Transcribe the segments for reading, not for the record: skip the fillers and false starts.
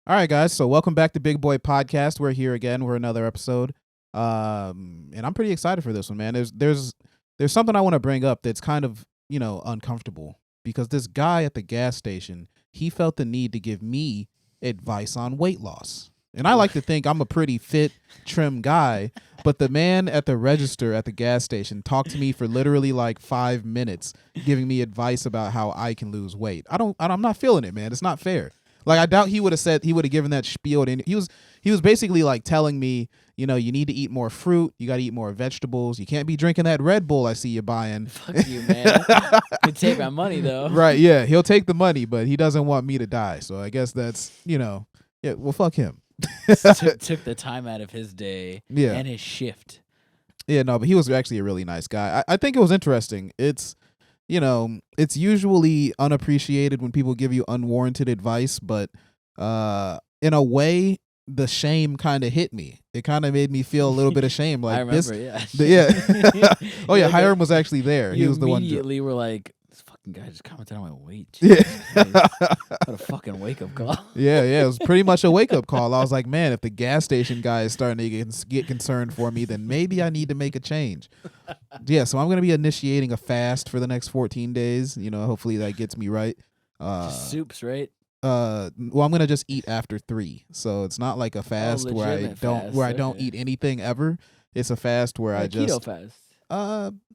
All right, guys. So welcome back to Big Boy Podcast. We're here again. We're another episode, and I'm pretty excited for this one, man. There's something I want to bring up that's kind of uncomfortable because this guy at the gas station, he felt the need to give me advice on weight loss, and I like to think I'm a pretty fit, trim guy, but the man at the register at the gas station talked to me for literally like 5 minutes, giving me advice about how I can lose weight. I'm not feeling it, man. It's not fair. Like, I doubt he would have given that spiel. And he was basically like telling me, you need to eat more fruit. You got to eat more vegetables. You can't be drinking that Red Bull I see you buying. Fuck you, man. You take my money, though. Right, yeah. He'll take the money, but he doesn't want me to die. So I guess that's, yeah, well, fuck him. took the time out of his day and his shift. Yeah, no, but he was actually a really nice guy. I think it was interesting. It's usually unappreciated when people give you unwarranted advice, but in a way, the shame kind of hit me. It kind of made me feel a little bit of shame. Like, I remember, Oh yeah, Hiram was actually there. He was the one. Immediately were like, this fucking guy just commented on my weight. Yeah. What a fucking wake up call. Yeah, it was pretty much a wake up call. I was like, man, if the gas station guy is starting to get concerned for me, then maybe I need to make a change. Yeah, so I'm gonna be initiating a fast for the next 14 days. Hopefully that gets me right. Just soups, right? Well, I'm gonna just eat after 3, so it's not like a fast where I don't eat anything ever. It's a fast where I just keto fast.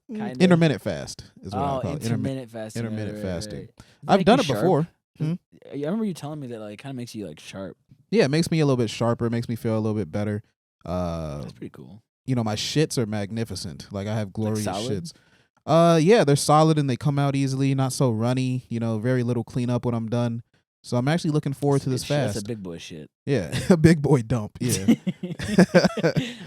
Kinda. Intermittent fast is what I call it. Intermittent fasting. Intermittent fasting. Right. I've done it before. I remember you telling me that it kind of makes you like sharp. Yeah, it makes me a little bit sharper. It makes me feel a little bit better. That's pretty cool. My shits are magnificent. Like, I have glorious solid? shits. Yeah, they're solid and they come out easily. Not so runny. Very little cleanup when I'm done. So I'm actually looking forward to this fast. That's a big boy shit. Yeah, a big boy dump. Yeah.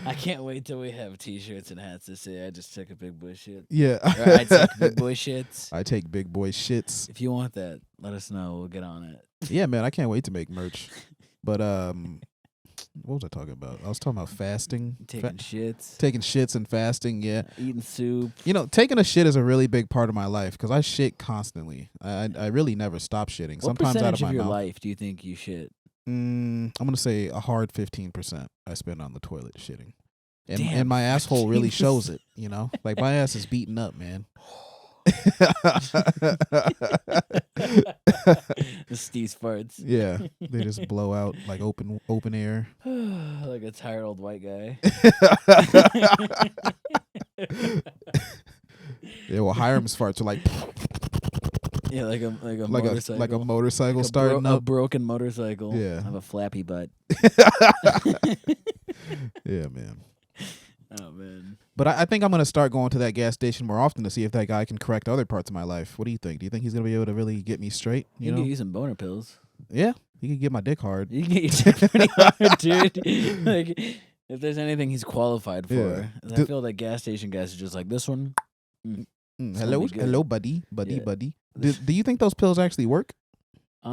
I can't wait till we have T-shirts and hats that say "I just took a big boy shit." Yeah. Or I take big boy shits. I take big boy shits. If you want that, let us know. We'll get on it. Yeah, man, I can't wait to make merch. But what was I talking about? I was talking about fasting. Taking shits. Taking shits and fasting, yeah. Eating soup. Taking a shit is a really big part of my life because I shit constantly. I really never stop shitting. What Sometimes out of my of your mouth. life do you think you shit? I'm going to say a hard 15% I spend on the toilet shitting. And, Damn, and my asshole really Jesus. shows it, Like, my ass is beaten up, man. The Steve's farts. Yeah, they just blow out like open air. Like a tired old white guy. Yeah, well, Hiram's farts are like Yeah, like a motorcycle. like a motorcycle Like starting a up. broken motorcycle. Yeah. I have a flappy butt. Yeah, man. Oh man. But I think I'm gonna start going to that gas station more often to see if that guy can correct other parts of my life. What do you think? Do you think he's gonna be able to really get me straight? You can use some boner pills. Yeah, he can get my dick hard. You can get your dick pretty hard, dude. Like, if there's anything he's qualified for, I feel like gas station guys are just like this one. Hello, buddy. Yeah. Do you think those pills actually work? I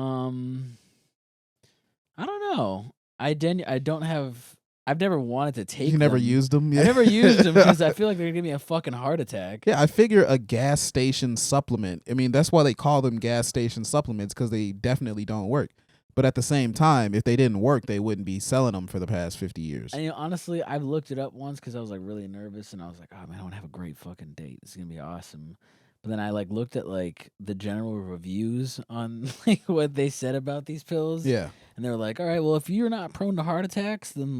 don't know. I've never wanted to take them. You never used them? Yeah. I never used them because I feel like they're going to give me a fucking heart attack. Yeah, I figure a gas station supplement. I mean, that's why they call them gas station supplements, because they definitely don't work. But at the same time, if they didn't work, they wouldn't be selling them for the past 50 years. And honestly, I've looked it up once because I was like really nervous and I was like, oh man, I want to have a great fucking date. It's going to be awesome. But then I looked at the general reviews on what they said about these pills. Yeah. And they were like, all right, well, if you're not prone to heart attacks, then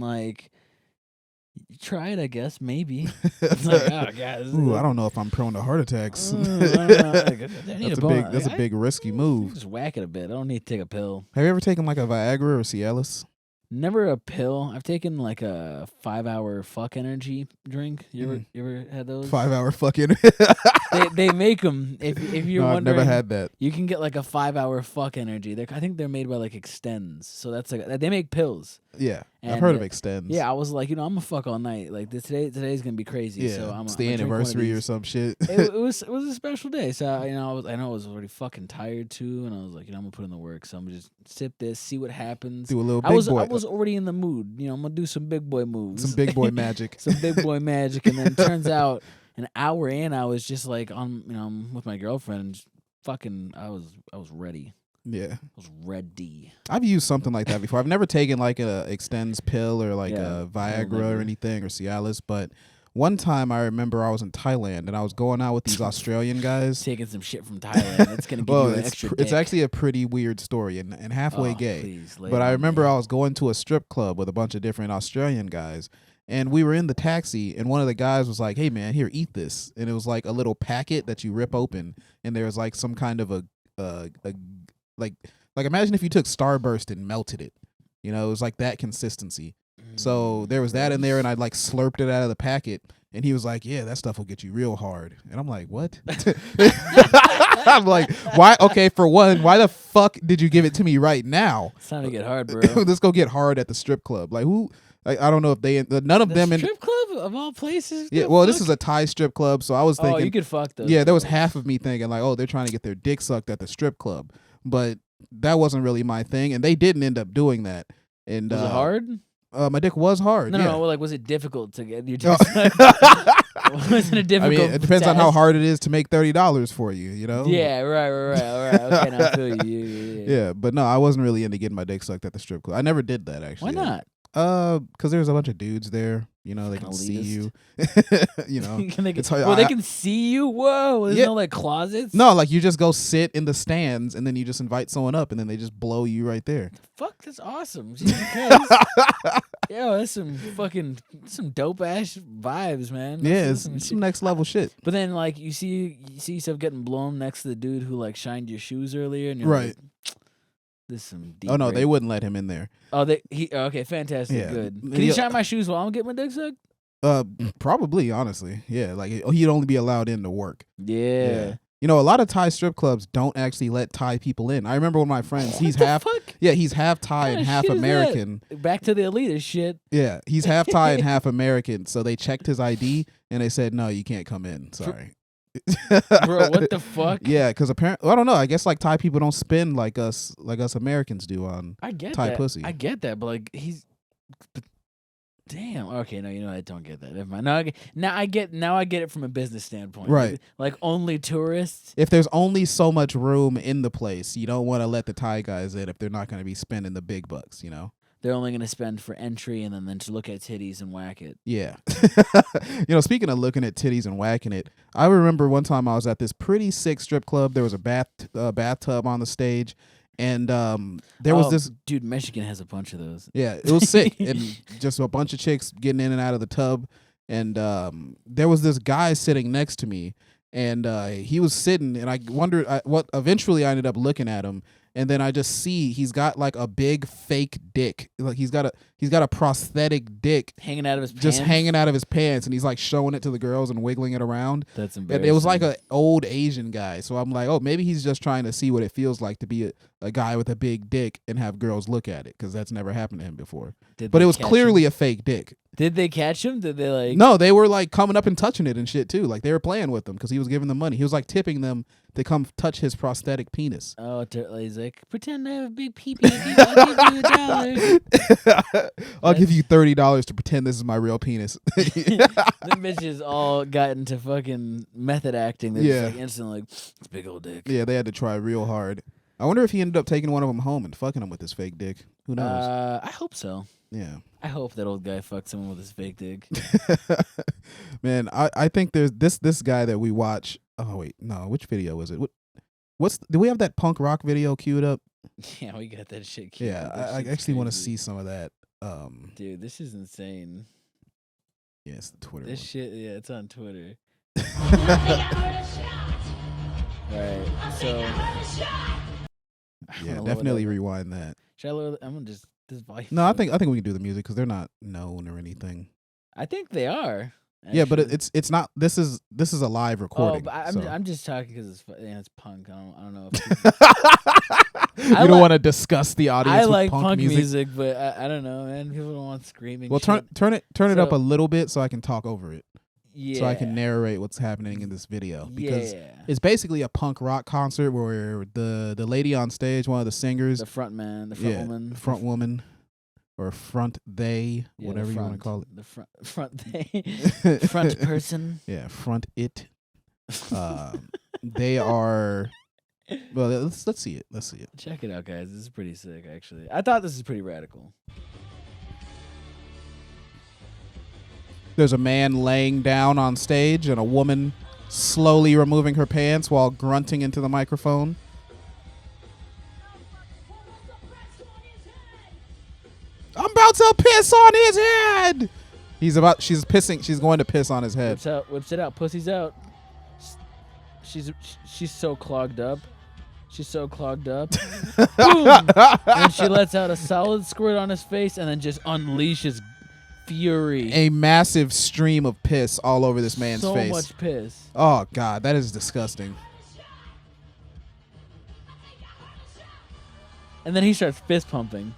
try it, I guess, maybe. It's like, oh god. Ooh, I don't know if I'm prone to heart attacks. That's a big risky move. Just whack it a bit. I don't need to take a pill. Have you ever taken like a Viagra or Cialis? Never a pill. I've taken like a 5-hour fuck energy drink. You ever had those? 5-hour fucking. they make them. If you're no, wondering, I've never had that. You can get like a 5-hour fuck energy. I think they're made by like Extends. So that's they make pills. Yeah, and I've heard of Extends. Yeah, I was like, I'm gonna fuck all night. Like today's gonna be crazy. Yeah, so it's the anniversary or some shit. it was a special day. So I know I was already fucking tired too, and I was like, I'm gonna put in the work. So I'm gonna just sip this, see what happens. Do a little big boy. I was already in the mood. I'm gonna do some big boy moves. Some big boy magic. Some big boy magic, and then it turns out an hour in, I was just like on, with my girlfriend. And fucking, I was ready. Yeah. I was ready. I've used something like that before. I've never taken like a Extends pill or like Yeah, a Viagra or anything or Cialis, but one time I remember I was in Thailand and I was going out with these Australian guys. Taking some shit from Thailand. That's gonna give you an extra dick. It's actually a pretty weird story and halfway gay. Please, but I remember I was going to a strip club with a bunch of different Australian guys. And we were in the taxi, and one of the guys was like, "Hey, man, here, eat this." And it was like a little packet that you rip open, and there was like some kind of a like imagine if you took Starburst and melted it. You know, it was like that consistency. So there was that in there, and I like slurped it out of the packet. And he was like, "Yeah, that stuff will get you real hard." And I'm like, "What?" I'm like, "Why? Okay, for one, why the fuck did you give it to me right now? It's time to get hard, bro. Let's go get hard at the strip club. Like who? I don't know if they none of them in strip club of all places. Yeah, well, this is a Thai strip club, so I was thinking, you could fuck those. Yeah, there was half of me thinking like, oh, they're trying to get their dick sucked at the strip club, but that wasn't really my thing, and they didn't end up doing that. And was it hard? My dick was hard. No, like was it difficult to get your dick sucked? Was it a difficult? I mean, it depends on how hard it is to make $30 for you. You know? Yeah, right. Okay, now I feel you. Yeah, but no, I wasn't really into getting my dick sucked at the strip club. I never did that actually. Why not? Because there's a bunch of dudes there. You know, they can see you. You know, they can see you. Whoa, there's no like closets. No, like you just go sit in the stands, and then you just invite someone up, and then they just blow you right there. Fuck, that's awesome. Yo, that's some dope ass vibes, man. It's some next level shit. But then like you see yourself getting blown next to the dude who like shined your shoes earlier, and you're right. Like, this is some deep. Oh no, they wouldn't let him in there. Oh, okay, fantastic, good. Can he shine my shoes while I'm getting my dick sucked? Probably, honestly, yeah. Like he'd only be allowed in to work. Yeah. You know, a lot of Thai strip clubs don't actually let Thai people in. I remember one of my friends. He's half Thai and half American. Back to the elitist shit. Yeah, he's half Thai and half American. So they checked his ID and they said, "No, you can't come in. Sorry." Bro, what the fuck? Yeah, because apparently, I don't know. I guess like Thai people don't spend like us Americans do on Thai pussy. I get that, but like damn. Okay, no, I don't get that. Never mind. Now I get it from a business standpoint. Right. Like only tourists. If there's only so much room in the place, you don't want to let the Thai guys in if they're not going to be spending the big bucks. You know. They're only going to spend for entry and then to look at titties and whack it. Yeah. Speaking of looking at titties and whacking it, I remember one time I was at this pretty sick strip club. There was a bathtub on the stage, and there was this... Dude, Michigan has a bunch of those. Yeah, it was sick. And just a bunch of chicks getting in and out of the tub. And there was this guy sitting next to me, and he was sitting, and I wondered what... Eventually, I ended up looking at him, and then I just see he's got like a big fake dick. Like he's got a prosthetic dick hanging out of his pants. Just hanging out of his pants, and he's like showing it to the girls and wiggling it around. That's embarrassing. And it was like an old Asian guy. So I'm like, oh, maybe he's just trying to see what it feels like to be a guy with a big dick and have girls look at it, because that's never happened to him before. But it was clearly a fake dick. Did they catch him? Did they like? No, they were like coming up and touching it and shit too. Like they were playing with him because he was giving them money. He was like tipping them to come touch his prosthetic penis. Oh, he's like, pretend I have a big pee-pee. I'll give you $1. I'll give you $30 to pretend this is my real penis. Them bitches all got into fucking method acting. They're just like instantly like, it's big old dick. Yeah, they had to try real hard. I wonder if he ended up taking one of them home and fucking him with his fake dick. Who knows? I hope so. Yeah. I hope that old guy fucked someone with his fake dick. Man, I think there's this guy that we watch. Oh wait, no, which video was it? Do we have that punk rock video queued up? Yeah, we got that shit queued up. Yeah, I actually want to see some of that. Dude, this is insane. Yeah, it's the Twitter. This one. shit, yeah, it's on Twitter. Right, so yeah, definitely rewind that. Should I lower? I'm gonna just this volume. No, I think we can do the music because they're not known or anything. I think they are. Actually. Yeah, but it's not. This is a live recording. Oh, but I'm just talking because it's punk. I don't know. If you don't want to discuss the audience. I like with punk music, but I don't know, man. People don't want screaming. Well, turn it up a little bit so I can talk over it. Yeah. So I can narrate what's happening in this video, because it's basically a punk rock concert where the lady on stage, one of the singers, the front man, the front woman, or front they, whatever you want to call it, the front they, front person, front it. They are Well, let's see it. Let's see it. Check it out, guys. This is pretty sick, actually. I thought this is pretty radical. There's a man laying down on stage and a woman slowly removing her pants while grunting into the microphone. I'm about to piss on his head. She's pissing. She's going to piss on his head. Whips it out. Pussy's out. She's so clogged up. She's so clogged up. Boom! And she lets out a solid squirt on his face and then just unleashes fury. A massive stream of piss all over this man's face. So much piss. Oh, God. That is disgusting. And then he starts fist pumping.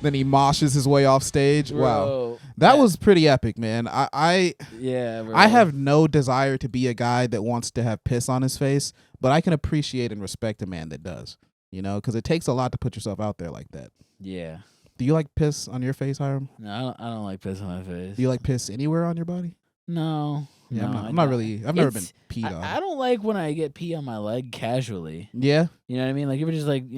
Then he moshes his way off stage. Bro, wow. That was pretty epic, man. Yeah, bro. I have no desire to be a guy that wants to have piss on his face, but I can appreciate and respect a man that does, you know, because it takes a lot to put yourself out there like that. Yeah. Do you like piss on your face, Hiram? No, I don't like piss on my face. Do you like piss anywhere on your body? No. Yeah, no, I'm not really. I've never been peed on. I don't like when I get pee on my leg casually. Yeah. You know what I mean? Like, if it's just like,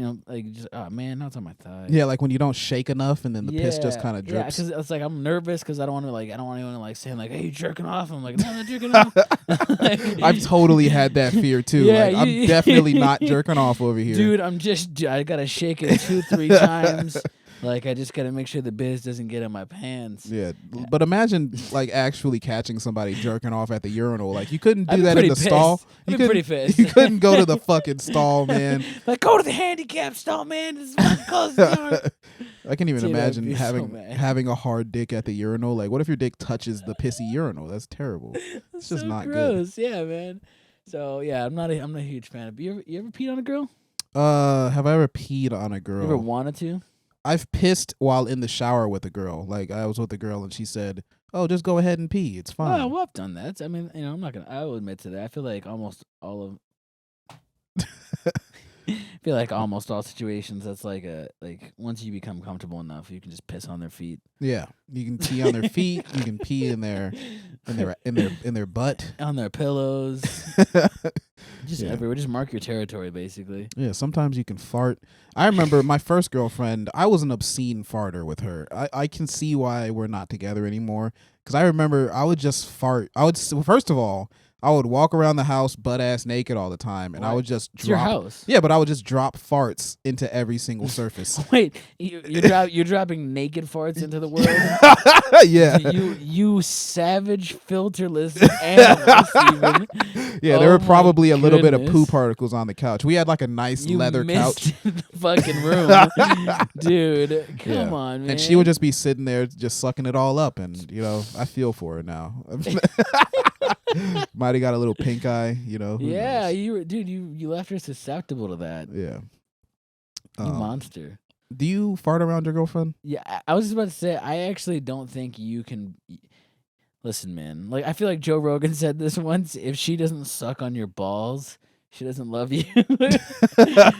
just, oh man, now it's on my thigh. Yeah, like when you don't shake enough and then the piss just kind of drips. Yeah, because it's like I'm nervous because I don't want anyone to like saying like, "Hey, you jerking off?" I'm like, "No, I'm not jerking off." I've totally had that fear too. Yeah, like, I'm definitely not jerking off over here, dude. I gotta shake it 2-3 times. Like, I just gotta make sure the biz doesn't get in my pants. Yeah, but imagine like actually catching somebody jerking off at the urinal. Like, you couldn't do that in the stall. I'd be pretty pissed. You couldn't go to the fucking stall, man. Like, go to the handicap stall, man. This is fucking close the door. I can't even imagine so having a hard dick at the urinal. Like, what if your dick touches the pissy urinal? That's terrible. It's just so not gross. good. Yeah, man. So yeah, I'm not a huge fan of. You ever peed on a girl? Have I ever peed on a girl? You ever wanted to? I've pissed while in the shower with a girl. Like, I was with a girl and she said, "Oh, just go ahead and pee. It's fine." Oh, well, I've done that. I mean, I'm not gonna. I will admit to that. I feel like almost all situations. That's like once you become comfortable enough, you can just piss on their feet. Yeah, you can pee on their feet. You can pee in their butt, on their pillows. Just everywhere. Just mark your territory, basically. Yeah, sometimes you can fart. I remember my first girlfriend, I was an obscene farter with her. I can see why we're not together anymore. Because I remember I would just fart. First of all, I would walk around the house butt ass naked all the time, and I would just drop. It's your house. Yeah, but I would just drop farts into every single surface. Wait, you're dropping naked farts into the world? Yeah. You savage, filterless animal, Steven. Yeah, there were probably a little bit of poo particles on the couch. We had like a nice leather couch. The fucking room, dude. Come on, man. And she would just be sitting there, just sucking it all up, and I feel for her now. Might have got a little pink eye, who yeah, knows? you left her susceptible to that. Yeah. You monster. Do you fart around your girlfriend? Yeah, I was just about to say, I actually don't think you can. Listen, man. Like, I feel like Joe Rogan said this once. If she doesn't suck on your balls, she doesn't love you.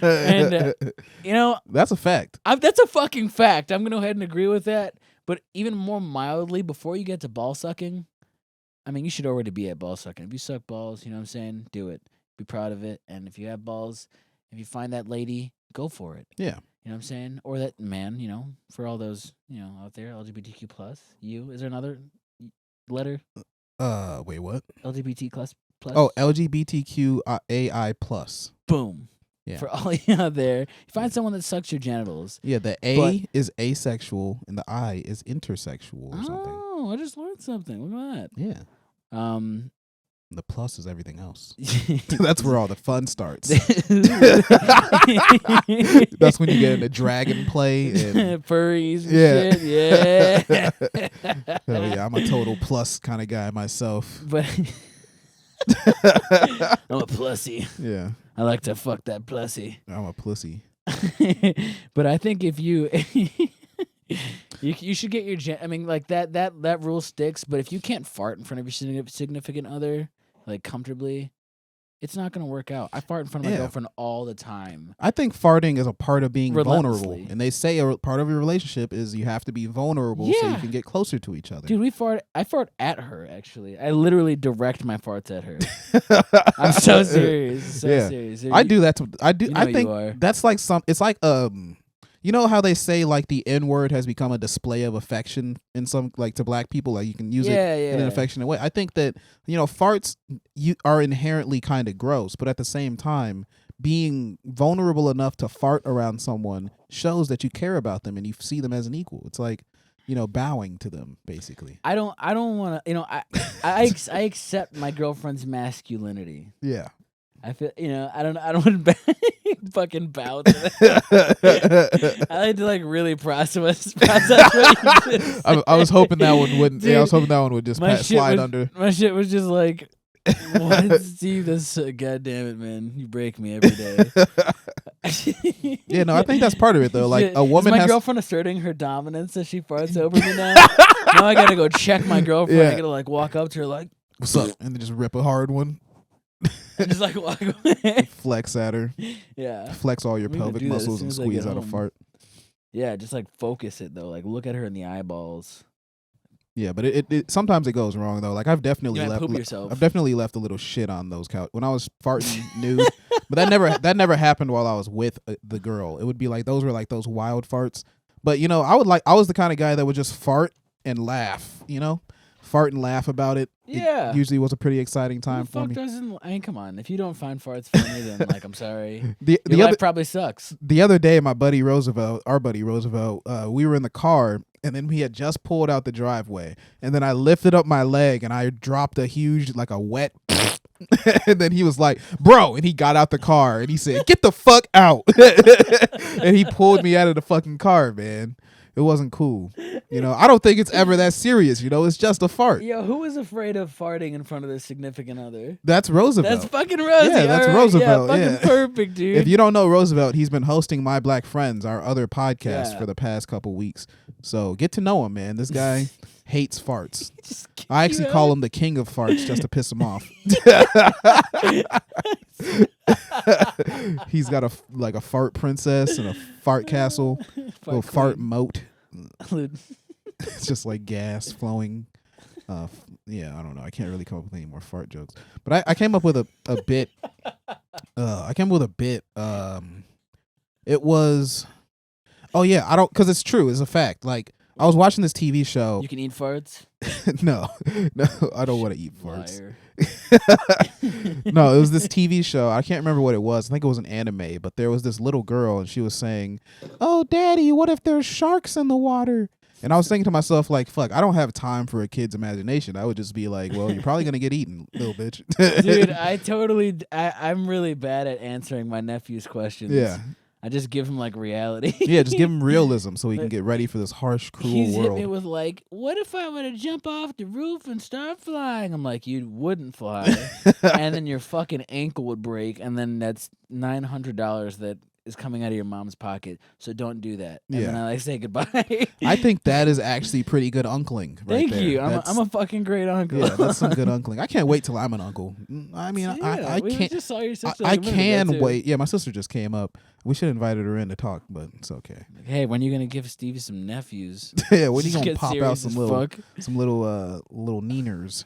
And that's a fact. That's a fucking fact. I'm gonna go ahead and agree with that. But even more mildly, before you get to ball sucking, I mean, you should already be at ball sucking. If you suck balls, you know what I'm saying? Do it. Be proud of it. And if you have balls, if you find that lady, go for it. Yeah. You know what I'm saying? Or that man, for all those, out there, LGBTQ+. Is there another letter? Wait, what? LGBT plus. Oh, LGBTQAI+. Boom. Yeah. For all you out there, you find someone that sucks your genitals. Yeah, the A is asexual and the I is intersexual or something. Oh, I just learned something. Look at that. Yeah. The plus is everything else. That's where all the fun starts. That's when you get into dragon play and furries and shit. Yeah. Hell yeah, I'm a total plus kind of guy myself. But I'm a plussy. Yeah. I like to fuck that plussy. I'm a pussy. But I think if you you should get your I mean, like that rule sticks, but if you can't fart in front of your significant other, like comfortably, it's not gonna work out. I fart in front of my girlfriend all the time. I think farting is a part of being vulnerable, Relentlessly. and they say a part of your relationship is you have to be vulnerable so you Yeah. can get closer to each other. Dude, I fart at her, actually. I literally direct my farts at her. I'm so serious. Serious. I do that. I think you are. that's like it's like you know how they say like the N word has become a display of affection in some, like, to black people, like you can use it in an affectionate way. I think that, you know, farts are inherently kind of gross, but at the same time, being vulnerable enough to fart around someone shows that you care about them and you see them as an equal. It's like, you know, bowing to them, basically. I don't want to, you know, I accept my girlfriend's masculinity. Yeah. I feel, you know, I don't want to fucking bow to that. I like to like really process what you just I was hoping that one wouldn't. Dude, I was hoping that one would just slide under. My shit was just like, what, Steve? That's so, God damn it, man! You break me every day. Yeah, no, I think that's part of it though. Like a woman is my has girlfriend asserting her dominance as she farts over me now. Now I gotta go check my girlfriend. Yeah. I gotta like walk up to her like, "What's up?" and then just rip a hard one. and just like walk away. Flex at her. Yeah. Flex all your I'm gonna pelvic do that as muscles soon and as I squeeze get out a home. fart. Yeah, just like focus it though. Like look at her in the eyeballs. Yeah, but it sometimes it goes wrong though. Like I've definitely You might left. poop yourself. I've definitely left a little shit on those couch when I was farting nude. But that never happened while I was with the girl. It would be like those were like those wild farts. But you know, I was the kind of guy that would just fart and laugh. You know, fart and laugh about it. Yeah. It usually was a pretty exciting time Who the for fuck me. doesn't? I mean, come on. If you don't find farts funny, then like I'm sorry. The Your life other probably sucks. the other day, our buddy Roosevelt, we were in the car. And then he had just pulled out the driveway. And then I lifted up my leg and I dropped a huge, like a wet. And then he was like, "Bro," and he got out the car and he said, "Get the fuck out." And he pulled me out of the fucking car, man. It wasn't cool. You know, I don't think it's ever that serious. You know, it's just a fart. Yo, who is afraid of farting in front of their significant other? That's Roosevelt. That's fucking Rosie. Yeah, that's all right. Roosevelt, Yeah, yeah. fucking perfect, dude. If you don't know Roosevelt, he's been hosting My Black Friends, our other podcast, Yeah. for the past couple weeks. So get to know him, man. This guy hates farts. I actually call him the king of farts just to piss him off. He's got a fart princess and a fart castle, little fart moat. It's just like gas flowing. Yeah, I don't know. I can't really come up with any more fart jokes. But I came up with a bit. I came up with a bit. It was. Oh yeah, because it's true. It's a fact. Like I was watching this TV show. You can eat farts? No, I don't want to eat farts. Liar. No, it was this TV show. I can't remember what it was. I think it was an anime, but there was this little girl and she was saying, "Oh, Daddy, what if there's sharks in the water?" And I was thinking to myself, like, fuck, I don't have time for a kid's imagination. I would just be like, well, you're probably going to get eaten, little bitch. Dude, I'm really bad at answering my nephew's questions. Yeah. I just give him like reality. Yeah, just give him realism so he can get ready for this harsh, cruel He's world. hit me with like, what if I were to jump off the roof and start flying? I'm like, you wouldn't fly. And then your fucking ankle would break. And then that's $900 that is coming out of your mom's pocket. So don't do that. And then I like say goodbye. I think that is actually pretty good uncling right Thank there. you. I'm a fucking great uncle. Yeah, that's some good uncling. I can't wait till I'm an uncle. I mean, I we can't. just saw your sister I like a minute ago, can too. wait. Yeah, my sister just came up. We should have invited her in to talk, but it's okay. Like, hey, when are you gonna give Stevie some nephews? Yeah, when are you Just gonna get pop out serious some as little fuck? little neeners?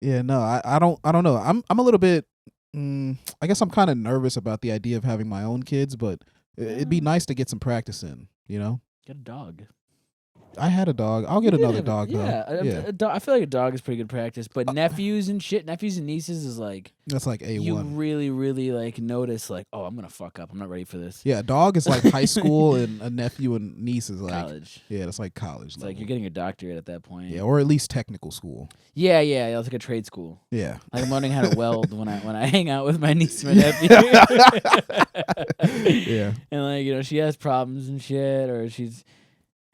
Yeah, no, I don't know. I'm a little bit. I guess I'm kind of nervous about the idea of having my own kids, but it'd be nice to get some practice in. You know, Get a dog. I had a dog. I'll get You did another have dog yeah, though. Yeah, I feel like a dog is pretty good practice, but nephews and shit, nephews and nieces is like that's like you A1. really, really like notice like, oh, I'm gonna fuck up. I'm not ready for this. Yeah, a dog is like high school, and a nephew and niece is like College. Yeah, that's like college. It's like you're getting a doctorate at that point. Yeah, or at least technical school. Yeah. It's like a trade school. Yeah. Like I'm learning how to weld when I hang out with my niece and my nephew. Yeah. And like, you know, she has problems and shit, or she's,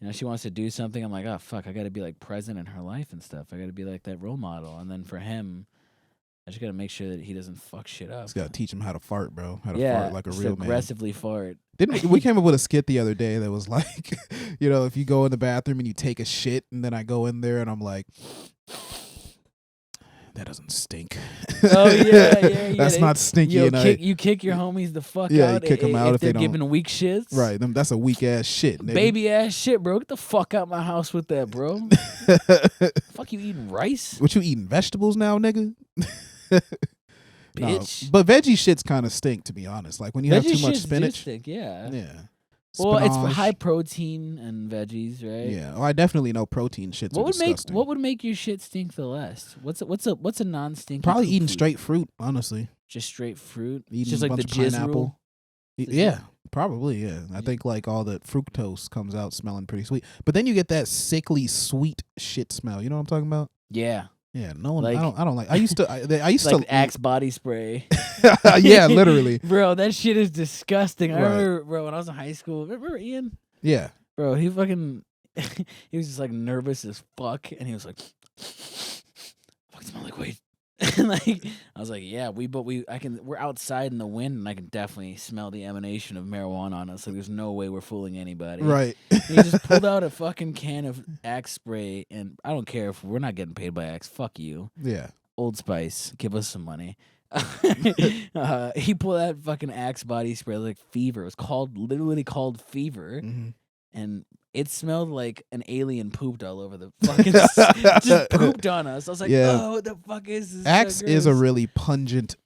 you know, she wants to do something. I'm like, oh fuck, I gotta be like present in her life and stuff. I gotta be like that role model. And then for him, I just gotta make sure that he doesn't fuck shit up. Just gotta teach him how to fart, bro. How to Yeah, fart like a just real man. aggressively fart. Didn't we came up with a skit the other day that was like, you know, if you go in the bathroom and you take a shit, and then I go in there and I'm like, that doesn't stink. Oh yeah. That's not stinky enough. You kick your homies the fuck Yeah, out. you kick them out if they're they don't. giving weak shits. Right, that's a weak ass shit, nigga. Baby ass shit, bro. Get the fuck out my house with that, bro. Fuck you eating rice? What you eating vegetables now, nigga? Bitch. No, but veggie shits kind of stink, to be honest. Like when you have too much spinach. Stink, yeah. Yeah. Well, it's Spinach. high protein and veggies, right? Yeah. Oh, I definitely know protein shits are disgusting. What would make your shit stink the less? What's a non-stinky? Probably eating food? straight fruit, honestly. Just straight fruit. Eating just a like bunch the of jizz pineapple. rule. Yeah, probably. Yeah, I think like all the fructose comes out smelling pretty sweet, but then you get that sickly sweet shit smell. You know what I'm talking about? Yeah. Yeah. No one. Like- I don't like. I used to. I used Like to. Axe body spray. Yeah, literally. Bro, that shit is disgusting. I Right. remember, bro, when I was in high school. Remember Ian? Yeah. Bro, he fucking he was just like nervous as fuck, and he was like, "Fuck, smell like weed." And like I was like, "Yeah, we're outside in the wind, and I can definitely smell the emanation of marijuana on us. Like, there's no way we're fooling anybody." Right. And he just pulled out a fucking can of Axe spray, and I don't care if we're not getting paid by Axe. Fuck you, Yeah. Old Spice, give us some money. He pulled that fucking Axe body spray like Fever. It was literally called Fever, Mhm. and it smelled like an alien pooped all over the fucking just pooped on us. I was like, Yeah. oh, what the fuck is this? Axe So is a gross. really pungent,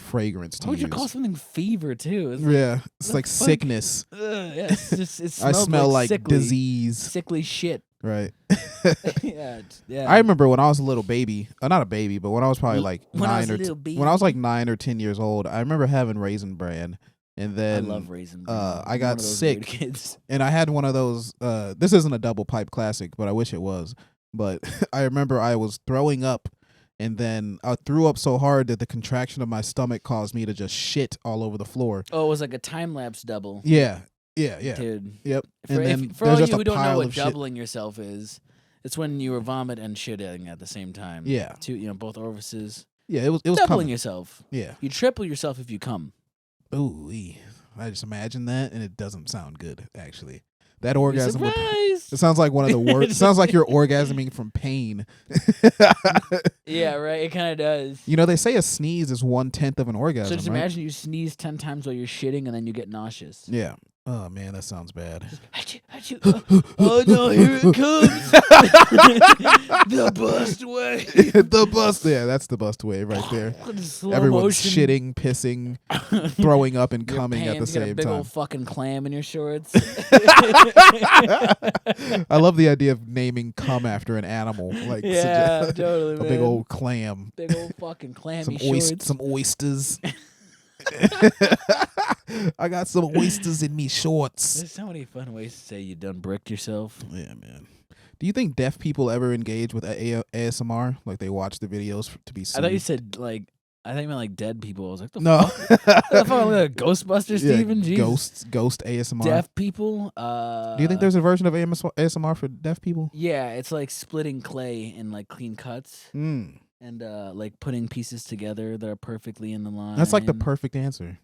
fragrance to Why would you use. call something Fever too? It's like, Yeah, it's the like fuck? sickness. yeah, it's just, it I smells smell like sickly, disease. sickly shit. Right. Yeah. I remember when I was a little baby, not a baby, but when I was probably like When I was 9 a or little baby. when I was like 9 or 10 years old, I remember having Raisin Bran, and I then love Raisin. I I'm got one of those sick. weird kids. and I had one of those. This isn't a double pipe classic, but I wish it was. But I remember I was throwing up, and then I threw up so hard that the contraction of my stomach caused me to just shit all over the floor. Oh, it was like a time lapse double. Yeah. Dude. Yep. For, And then for all there's you just a who don't know pile what of shit. doubling yourself is, it's when you were vomit and shitting at the same time. Yeah. Both orifices. Yeah, it was Doubling coming. yourself. Yeah. You triple yourself if you come. Ooh, I just imagine that, and it doesn't sound good. Actually, that orgasm. Surprise! It sounds like one of the worst. It sounds like you're orgasming from pain. Yeah, right. It kind of does. They say a sneeze is 1/10 of an orgasm. So just right? imagine you sneeze 10 times while you're shitting, and then you get nauseous. Yeah. Oh man, that sounds bad. Achoo, achoo. Oh no, here it comes. The bust way. The bust. Yeah, that's the bust wave right there. Slow Everyone's motion. shitting, pissing, throwing up, and Your coming at the pants, you got a same big time. old fucking clam in your shorts. I love the idea of naming cum after an animal, like Yeah, totally, a man. big old clam, Big old fucking clammy some shorts. oysters. I got some oysters in me shorts. There's so many fun ways to say you done bricked yourself. Yeah, man. Do you think deaf people ever engage with ASMR? Like they watch the videos to be seen? I thought you said I think you meant like dead people. I was like, the No. fuck? The fuck, like Ghostbusters, Yeah, Steven? Jesus. ghost ASMR. Deaf people. Do you think there's a version of ASMR for deaf people? Yeah, it's like splitting clay in like clean cuts Mm. and like putting pieces together that are perfectly in the line. That's like the perfect answer.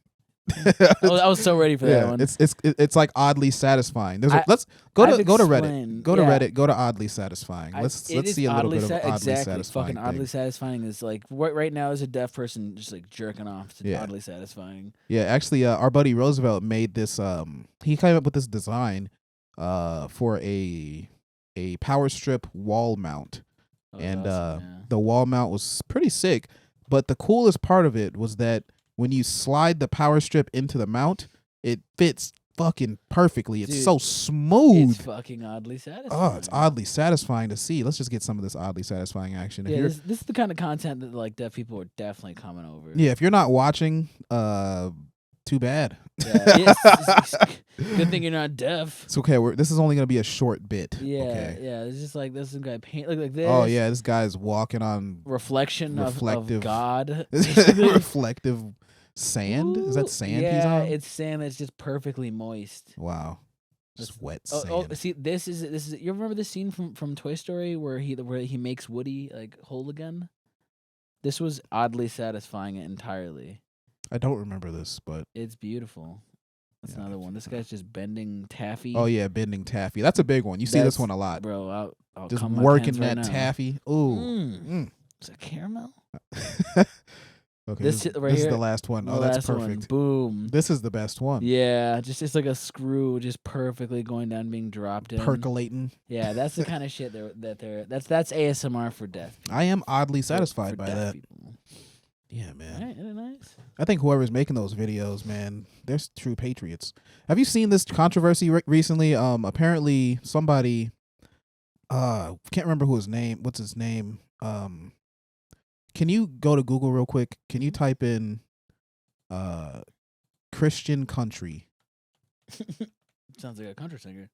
I was so ready for that one. It's like oddly satisfying. Let's go to Reddit. Go to Reddit. Go to oddly satisfying. Let's see a little bit of oddly exactly. satisfying. Fucking oddly satisfying is like right now as a deaf person just like jerking off to Yeah. oddly satisfying. Yeah, actually, our buddy Roosevelt made this. He came up with this design, for a power strip wall mount, Oh, and awesome, the wall mount was pretty sick. But the coolest part of it was that when you slide the power strip into the mount, it fits fucking perfectly. It's Dude, so smooth. It's fucking oddly satisfying. Oh, it's oddly sasatisfying to see. Let's just get some of this oddly satisfying action. Yeah, this is the kind of content that like deaf people are definitely coming over. Yeah, if you're not watching, too bad. Yeah, good thing you're not deaf. It's okay. This is only gonna be a short bit. Yeah, okay? yeah. It's just like this guy paint like this. Oh yeah, this guy's walking on reflection reflective- of God. reflective sand. Is that sand he's Yeah, on? it's sand that's just perfectly moist. Wow, just wet Oh, sand. oh, see, this is. You remember the scene from Toy Story where he makes Woody like whole again? This was oddly satisfying entirely. I don't remember this, but It's beautiful. That's Yeah, another one. This guy's just bending taffy. oh yeah, bending taffy. That's a big one. You see this one a lot. Bro. I'll Just come my working pants right that now. taffy. Ooh. Mm. Is that caramel? Okay, This shit right this is here, the last one. the Oh, that's last one. perfect. Boom. This is the best one. Yeah, it's like a screw just perfectly going down, being dropped in. Percolating. Yeah, that's the kind of shit that's ASMR for deaf people. I am oddly satisfied for by deaf that. people. Yeah, man. Right, isn't it nice? I think whoever's making those videos, man, they're true patriots. Have you seen this controversy recently? Apparently somebody, can't remember what's his name. Can you go to Google real quick? Can you type in, Christian country? Sounds like a country singer.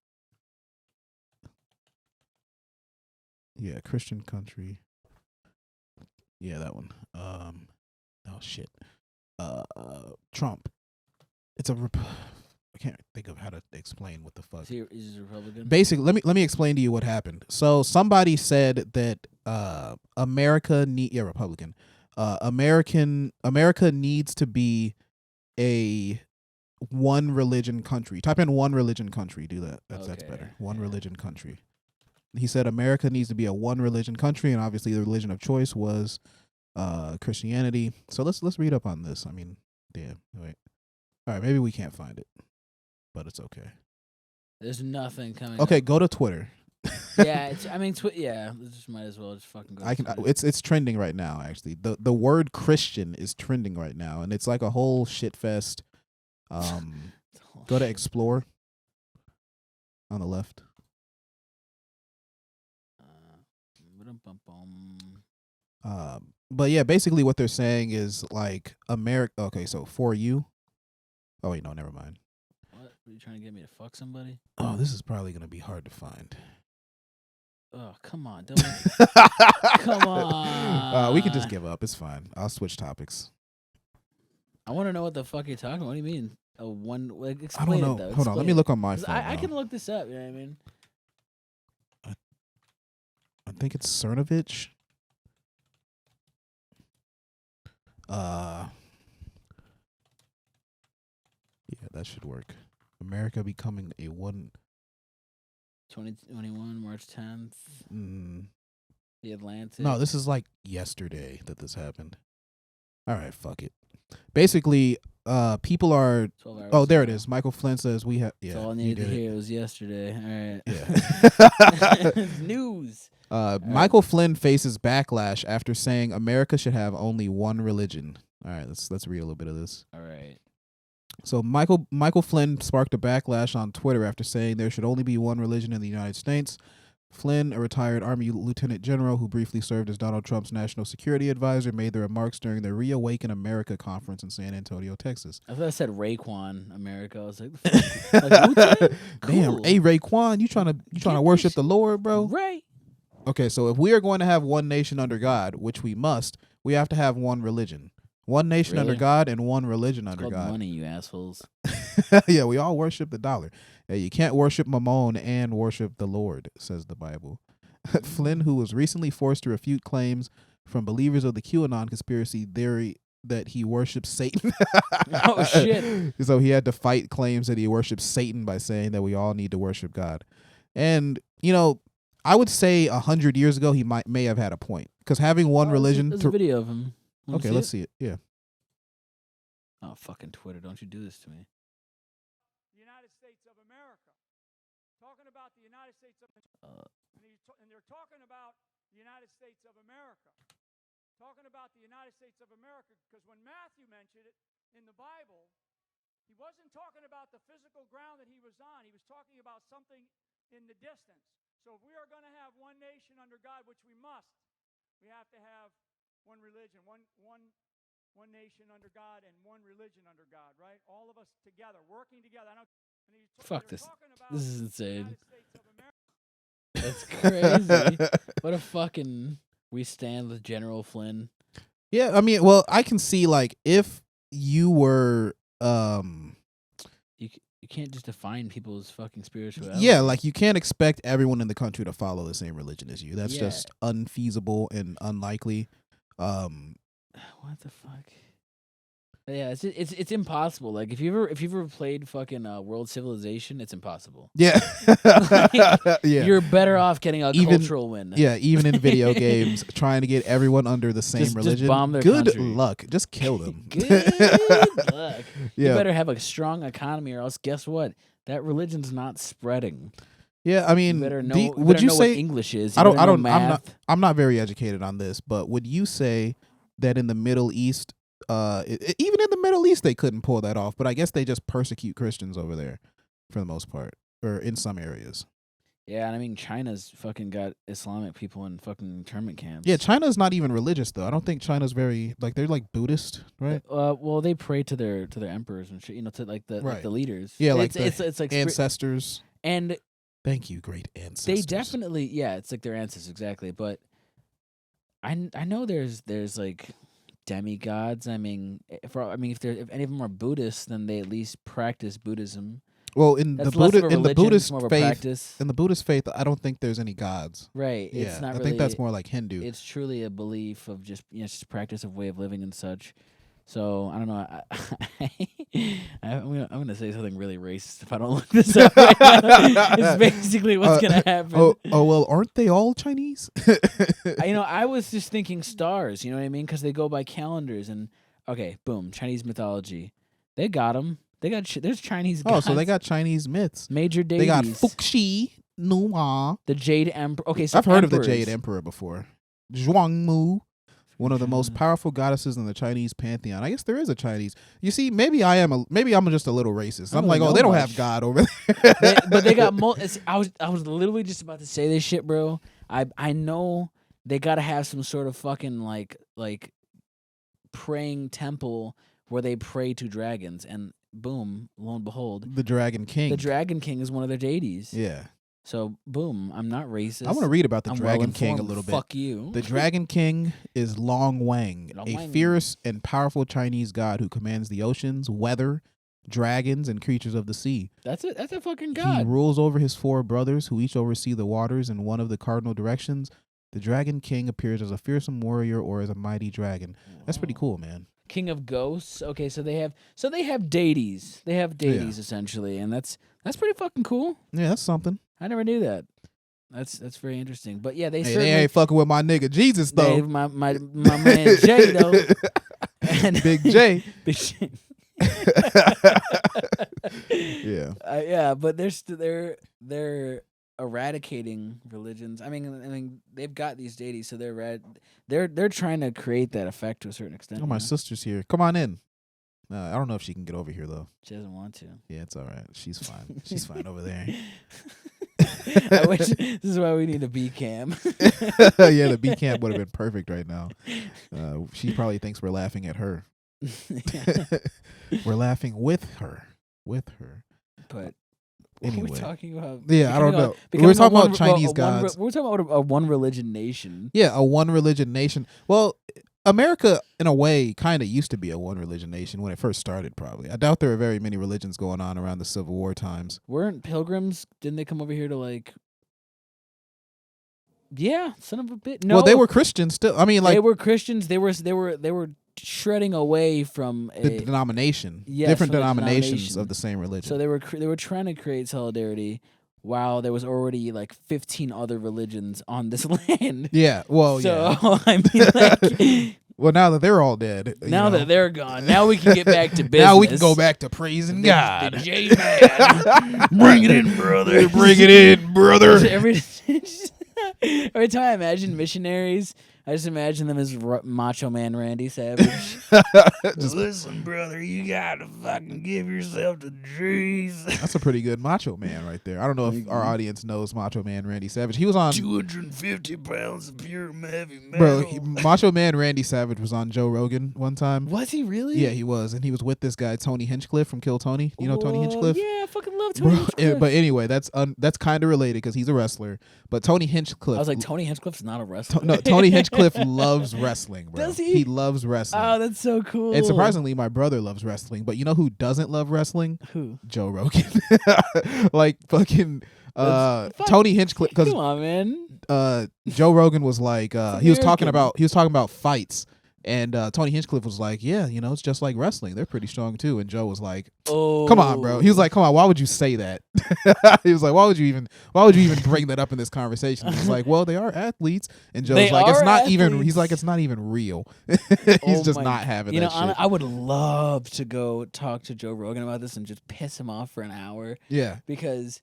Yeah, Christian country. Yeah, that one. Oh shit. Trump. It's a. I can't think of how to explain what the fuck. Is he a Republican? Basically, let me explain to you what happened. So somebody said that Republican. America needs to be a one religion country. Type in one religion country. Do that. That's better. One religion country. He said America needs to be a one religion country, and obviously the religion of choice was Christianity. So let's read up on this. I mean, damn. Wait. All right, maybe we can't find it, but it's okay. There's nothing coming. Okay, up. Go to Twitter. Yeah, yeah. Just might as well just fucking go. It's trending right now. Actually, the word Christian is trending right now, and it's like a whole shit fest. Go to Explore on the left. But yeah, basically what they're saying is like America. Okay, so for you. Oh wait, no, never mind. What? Are you trying to get me to fuck somebody? Oh, this is probably gonna be hard to find. Oh, come on, don't. Come on. We can just give up. It's fine. I'll switch topics. I want to know what the fuck you're talking about. What do you mean? Explain I don't know. it, though. Hold on. Let me look on my phone. I can look this up. You know what I mean? I think it's Cernovich. Yeah, that should work. America becoming a one. 2021 March 10th. The Atlantic. No, this is like yesterday that this happened. All right, fuck it. Basically, people are. Oh, there it is. Micheal Flynn says we have. Yeah, that's all I needed to hear. It was yesterday. All right. Yeah. News. Micheal Flynn faces backlash after saying America should have only one religion. All right, let's read a little bit of this. All right. So Micheal Flynn sparked a backlash on Twitter after saying there should only be one religion in the United States. Flynn, a retired Army lieutenant general who briefly served as Donald Trump's national security advisor, made the remarks during the Reawaken America conference in San Antonio, Texas. I thought I said Raekwon America. I was like, cool. Damn, hey Raekwon, you trying to worship the Lord, bro? Right. Okay, so if we are going to have one nation under God, which we must, we have to have one religion. One nation under God and one religion under God. Money, you assholes. Yeah, we all worship the dollar. You can't worship Mammon and worship the Lord, says the Bible. Flynn, who was recently forced to refute claims from believers of the QAnon conspiracy theory that he worships Satan. Oh, shit. So he had to fight claims that he worships Satan by saying that we all need to worship God. And, you know, I would say 100 years ago he may have had a point. Because having one religion... There's a video of him. Okay, let's see it. Yeah. Oh, fucking Twitter. Don't you do this to me. The United States of America. Talking about the United States of and they're talking about the United States of America. Talking about the United States of America, because when Matthew mentioned it in the Bible, he wasn't talking about the physical ground that he was on. He was talking about something in the distance. So if we are going to have one nation under God, which we must, we have to have one religion, one nation under God and one religion under God, right? All of us together, working together. Fuck this. This is insane. That's crazy. What a fucking... We stand with General Flynn. Yeah, I mean, well, I can see, like, if you were... You can't just define people's fucking spirituality. Yeah, like, you can't expect everyone in the country to follow the same religion as you. That's just unfeasible and unlikely. What the fuck? Yeah, it's impossible. Like if you ever played fucking World Civilization, it's impossible. Yeah. Yeah. You're better off getting a cultural win. Yeah, even in video games, trying to get everyone under the same religion. Just bomb their Good country. luck. Just kill them. Good luck. Yeah. You better have a strong economy, or else guess what? That religion's not spreading. Yeah, I mean, You better know, would you know say what English is? I don't. I'm math. not very educated on this, but would you say that in the Middle East, even in the Middle East, they couldn't pull that off? But I guess they just persecute Christians over there, for the most part, or in some areas. Yeah, and I mean China's fucking got Islamic people in fucking internment camps. Yeah, China's not even religious though. I don't think China's very they're like Buddhist, right? Well, they pray to their emperors and shit. You know, to like the leaders. Yeah, it's like ancestors. And thank you, great ancestors. They definitely, it's like their ancestors exactly. But I know there's like demigods. I mean, if any of them are Buddhists, then they at least practice Buddhism. Well, in the Buddhist faith, I don't think there's any gods. Right. Yeah, it's not I think that's more like Hindu. It's truly a belief of just just practice of way of living and such. So I don't know. I'm gonna say something really racist if I don't look this up. Right now. It's basically what's gonna happen. Oh well, aren't they all Chinese? I was just thinking stars. You know what I mean? Because they go by calendars. And okay, boom, Chinese mythology. They got them. They got there's Chinese gods. Oh, so they got Chinese myths. Major deities. They got Fuxi Nuwa. The Jade Emperor. Okay, so I've heard of the Jade Emperor before. Zhuangmu. One of the most powerful goddesses in the Chinese pantheon. I guess there is a Chinese. You see, maybe I'm just a little racist. I'm like, they don't have God over there. But they got. I was literally just about to say this shit, bro. I know they got to have some sort of fucking like praying temple where they pray to dragons, and boom, lo and behold, the Dragon King. The Dragon King is one of their deities. Yeah. So, boom, I'm not racist. I want to read about the Dragon King a little bit. Fuck you. The Dragon King is Long Wang, a fierce and powerful Chinese god who commands the oceans, weather, dragons, and creatures of the sea. That's a fucking god. He rules over his 4 brothers who each oversee the waters in one of the cardinal directions. The Dragon King appears as a fearsome warrior or as a mighty dragon. That's pretty cool, man. King of ghosts. Okay, so they have deities. They have deities essentially, and that's pretty fucking cool. Yeah, that's something. I never knew that. That's very interesting. But yeah, they ain't fucking with my nigga Jesus though. My man Jay though. And Big J. Big J. Yeah. Yeah, but they're eradicating religions. I mean they've got these deities, so they're trying to create that effect to a certain extent. Oh, my sister's here. Come on in. I don't know if she can get over here though. She doesn't want to. Yeah, it's all right. She's fine. She's fine over there. I wish this is why we need a B cam. Yeah, the B cam would have been perfect right now. She probably thinks we're laughing at her. We're laughing with her. But anyway, what are we talking about? Yeah, I don't know. We're talking about Chinese gods. We're talking about a one religion nation. Yeah, a one religion nation. Well, America, in a way, kind of used to be a one religion nation when it first started, probably. I doubt there were very many religions going on around the Civil War times. Weren't pilgrims? Didn't they come over here to like... Yeah, son of a bitch. No, well, they were Christians still. I mean, like... They were Christians. They were shredding away from the denomination. Yes, different denominations of the same religion. So they were trying to create solidarity while there was already like 15 other religions on this land. Yeah, well, so, yeah. I mean, like... Well, now that they're all dead. Now that they're gone, now we can get back to business. Now we can go back to praising God. The J-Man. Bring it in, brother. Bring it in, brother. Every time I imagine missionaries, I just imagine them as Macho Man Randy Savage. Listen, brother, you gotta fucking give yourself to Jesus. That's a pretty good Macho Man right there. I don't know if our audience knows Macho Man Randy Savage. He was on 250 pounds of pure heavy metal. Bro, Macho Man Randy Savage was on Joe Rogan one time. Was he really? Yeah, he was, and he was with this guy Tony Hinchcliffe from Kill Tony. You know Tony Hinchcliffe? Yeah, I fucking love Tony Hinchcliffe. But anyway, that's kind of related because he's a wrestler. But Tony Hinchcliffe. I was like, Tony Hinchcliffe's not a wrestler. No, Tony Hinchcliffe loves wrestling, bro. Does he? He loves wrestling. Oh, that's so cool. And surprisingly, my brother loves wrestling. But you know who doesn't love wrestling? Who? Joe Rogan. Like fucking Tony Hinchcliffe. Come on, man. Joe Rogan was like he was talking about fights. And Tony Hinchcliffe was like, yeah, it's just like wrestling. They're pretty strong too. And Joe was like, Oh, come on, bro. He was like, come on, why would you say that? He was like, why would you even bring that up in this conversation? He's like, well, they are athletes. And Joe's They like, it's are not even. athletes. He's like, it's not even real. He's just not having that shit. I would love to go talk to Joe Rogan about this and just piss him off for an hour. Yeah. Because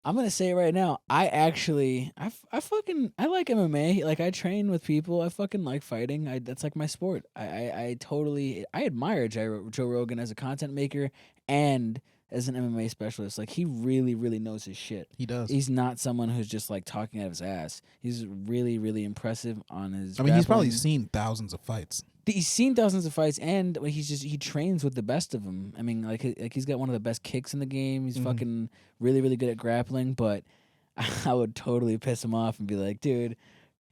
I'm gonna say it right now. I actually, I like MMA. Like, I train with people. I fucking like fighting. That's like my sport. I admire Joe Rogan as a content maker and as an MMA specialist. Like, he really, really knows his shit. He does. He's not someone who's just like talking out of his ass. He's really, really impressive on his. I mean, he's probably grappling. seen thousands of fights. He's seen thousands of fights, and he trains with the best of them. I mean, like he's got one of the best kicks in the game. He's fucking really, really good at grappling. But I would totally piss him off and be like, dude,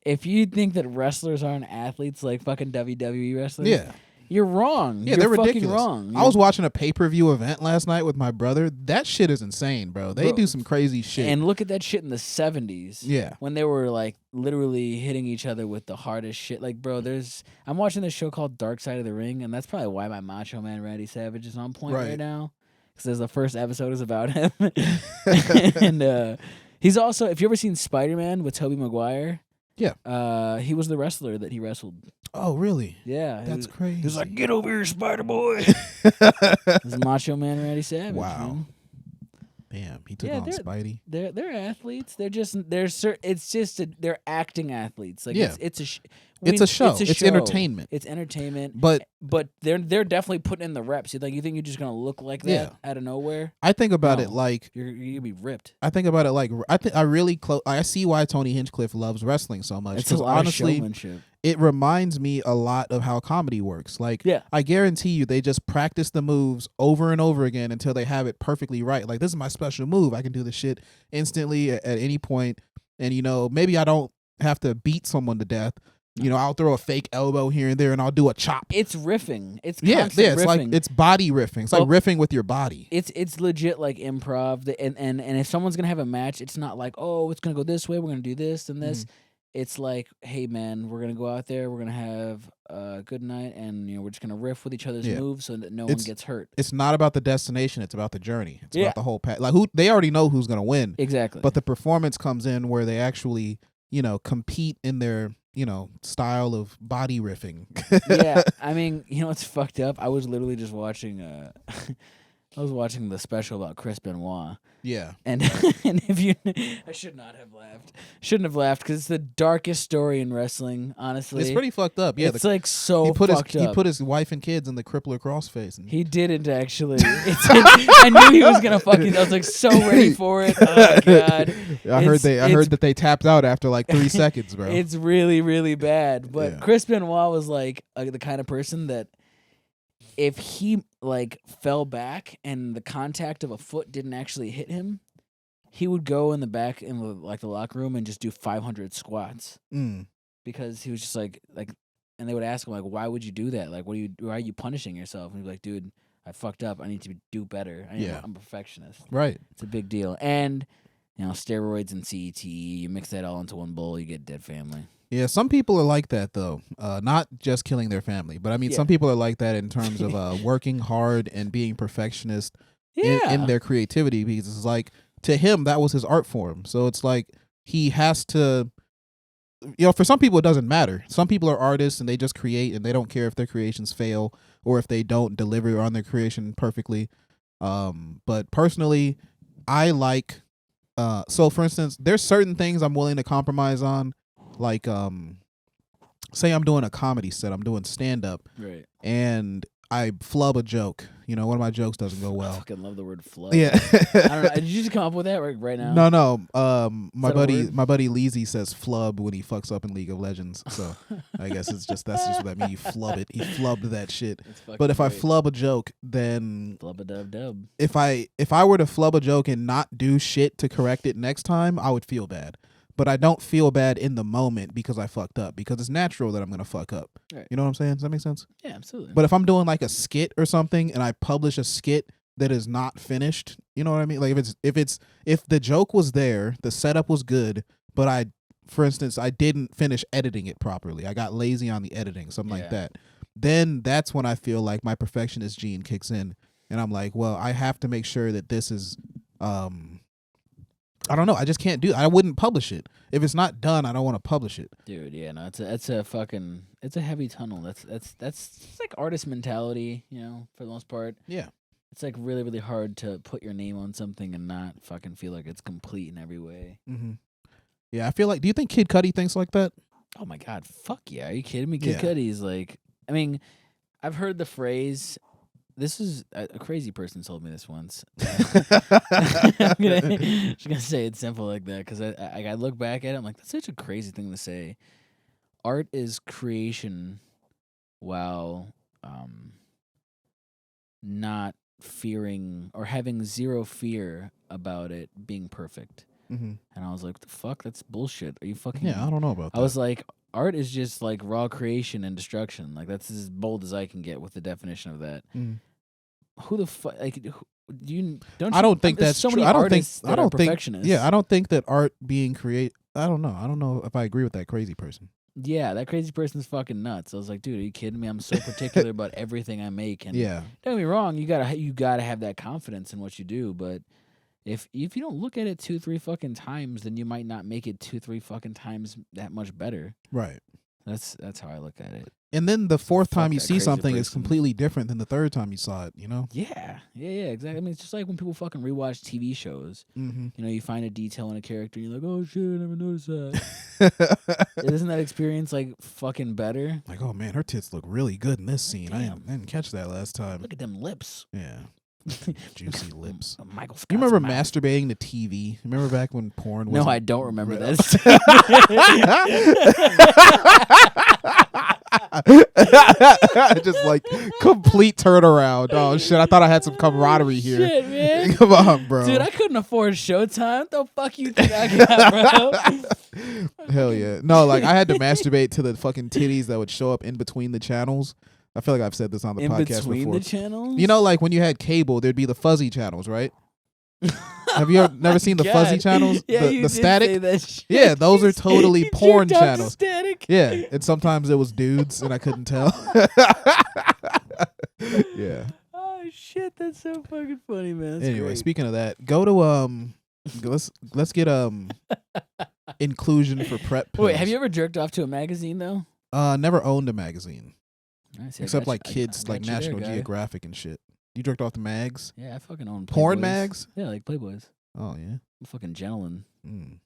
if you think that wrestlers aren't athletes like fucking WWE wrestlers, Yeah. you're wrong. Yeah, you're they're fucking ridiculous. wrong. I was watching a pay-per-view event last night with my brother. That shit is insane, bro. They do some crazy shit. And look at that shit in the 70s. Yeah. When they were like literally hitting each other with the hardest shit. Like, bro, I'm watching this show called Dark Side of the Ring, and that's probably why my Macho Man Randy Savage is on point right now. Because the first episode is about him. And he's also, if you ever seen Spider-Man with Tobey Maguire, he was the wrestler that he wrestled. Oh, really? Yeah. That's crazy. He was like, get over here, Spider-Boy. He's Macho Man Randy Savage. Wow. Man. Damn, he took on Spidey. They're athletes. They're acting athletes. Like, it's a show. It's entertainment. It's entertainment. But they're definitely putting in the reps. You think you're just gonna look like that out of nowhere? I think about it like you're gonna be ripped. I think about it like I see why Tony Hinchcliffe loves wrestling so much. It's a lot honestly, of showmanship. It reminds me a lot of how comedy works. Like, I guarantee you, they just practice the moves over and over again until they have it perfectly right. Like, this is my special move. I can do this shit instantly at any point. And, maybe I don't have to beat someone to death. I'll throw a fake elbow here and there, and I'll do a chop. It's riffing. It's it's riffing. like it's body riffing. It's like riffing with your body. It's legit like improv. And if someone's gonna have a match, it's not like, oh, it's gonna go this way. We're gonna do this and this. It's like, hey man, we're gonna go out there. We're gonna have a good night, and we're just gonna riff with each other's moves so that no one gets hurt. It's not about the destination. It's about the journey. It's about the whole path. Like, they already know who's gonna win. Exactly. But the performance comes in where they actually, compete in their, style of body riffing. Yeah, I mean, what's fucked up? I was literally just watching. I was watching the special about Chris Benoit. Yeah. And if I should not have laughed. Shouldn't have laughed because it's the darkest story in wrestling, honestly. It's pretty fucked up. Yeah. It's like so fucked up. He put his wife and kids in the crippler crossface. And he didn't actually. I knew he was going to fucking, I was like so ready for it. Oh, God. I heard that they tapped out after like 3 seconds, bro. It's really, really bad. But Chris Benoit was like the kind of person that if he like fell back and the contact of a foot didn't actually hit him, he would go in the back in the locker room and just do 500 squats. Because he was just like, and they would ask him like, why would you do that? Like, why are you punishing yourself? And he'd be like, dude, I fucked up. I need to do better. I'm a perfectionist. Right. It's a big deal. And steroids and CET, you mix that all into one bowl, you get dead family. Yeah, some people are like that though. Not just killing their family, but I mean, some people are like that in terms of working hard and being perfectionist in their creativity, because it's like, to him, that was his art form. So it's like he has to, for some people it doesn't matter. Some people are artists and they just create and they don't care if their creations fail or if they don't deliver on their creation perfectly. But personally, I like, so for instance, there's certain things I'm willing to compromise on. Like, say I'm doing a comedy set, I'm doing stand-up, right? And I flub a joke. One of my jokes doesn't go well. I fucking love the word flub. Yeah. I don't know. Did you just come up with that right now? No. My buddy Leezy says flub when he fucks up in League of Legends. So I guess that's just what I mean. You flub it. He flubbed that shit. But if I flub a joke, then flub a dub. If I were to flub a joke and not do shit to correct it next time, I would feel bad. But I don't feel bad in the moment because I fucked up, because it's natural that I'm going to fuck up. Right. You know what I'm saying? Does that make sense? Yeah, absolutely. But if I'm doing like a skit or something and I publish a skit that is not finished, you know what I mean? Like if the joke was there, the setup was good, but I for instance, I didn't finish editing it properly. I got lazy on the editing, something like Yeah. that. Then that's when I feel like my perfectionist gene kicks in, and I'm like, well, I have to make sure that this is, I don't know. I just can't do. I wouldn't publish it if it's not done. I don't want to publish it. Dude, yeah, no, it's a heavy tunnel. That's like artist mentality, you know, for the most part. Yeah. It's like really, really hard to put your name on something and not fucking feel like it's complete in every way. Mm-hmm. Yeah, I feel like. Do you think Kid Cudi thinks like that? Oh my god, fuck yeah! Are you kidding me? Kid Yeah. Cudi's like, I mean, I've heard the phrase. This is a crazy person told me this once. I'm just gonna say it simple like that because I look back at it. I'm like, that's such a crazy thing to say. Art is creation, while not fearing or having zero fear about it being perfect. Mm-hmm. And I was like, what the fuck? That's bullshit. Are you fucking? Yeah, I don't know about that. I was like, art is just like raw creation and destruction. Like that's as bold as I can get with the definition of that. Mm. Who the fuck? Like, do you don't? I don't think there's that's so true. many I don't think. artists that I don't are think. perfectionists. Yeah, I don't think that art being create. I don't know. I don't know if I agree with that crazy person. Yeah, that crazy person's fucking nuts. I was like, dude, are you kidding me? I'm so particular about everything I make. And Yeah. don't get me wrong, you gotta have that confidence in what you do. But if you don't look at it 2-3 fucking times, then you might not make it 2-3 fucking times that much better. Right. That's how I look at it. And then the fourth Fuck time you that see crazy something is person. completely different than the third time you saw it, you know? Yeah, exactly. I mean, it's just like when people fucking rewatch TV shows. Mm-hmm. You know, you find a detail in a character, and you're like, oh shit, I never noticed that. Isn't that experience like fucking better? Like, oh man, her tits look really good in this scene. I Damn. didn't catch that last time. Look at them lips. Yeah. Juicy lips. Michael Scott's You remember mouth. masturbating to TV? Remember back when porn was No, I don't remember real? Just like complete turnaround. Oh shit! I thought I had some camaraderie here. Shit, man. Come on, bro. Dude, I couldn't afford Showtime. The fuck you think I got, bro? Hell yeah! No, like I had to masturbate to the fucking titties that would show up in between the channels. I feel like I've said this on the In podcast between before. the channels? You know, like when you had cable, there'd be the fuzzy channels, right? Have you never seen the fuzzy God. channels? Yeah, the you the did static? say that shit. Yeah, those are totally You porn jerked off to channels. Static. Yeah, and sometimes it was dudes, and I couldn't tell. Yeah. Oh shit, that's so fucking funny, man. That's Anyway, great. speaking of that, go to let's get inclusion for prep. Wait, pills. have you ever jerked off to a magazine though? Never owned a magazine I see, I except got like you- I kids, got like you there, National guy. Geographic and shit. You jerked off the mags, Yeah, I fucking own porn Playboys. mags. Yeah, like Playboys. Oh yeah. I'm a fucking gentleman. Mm.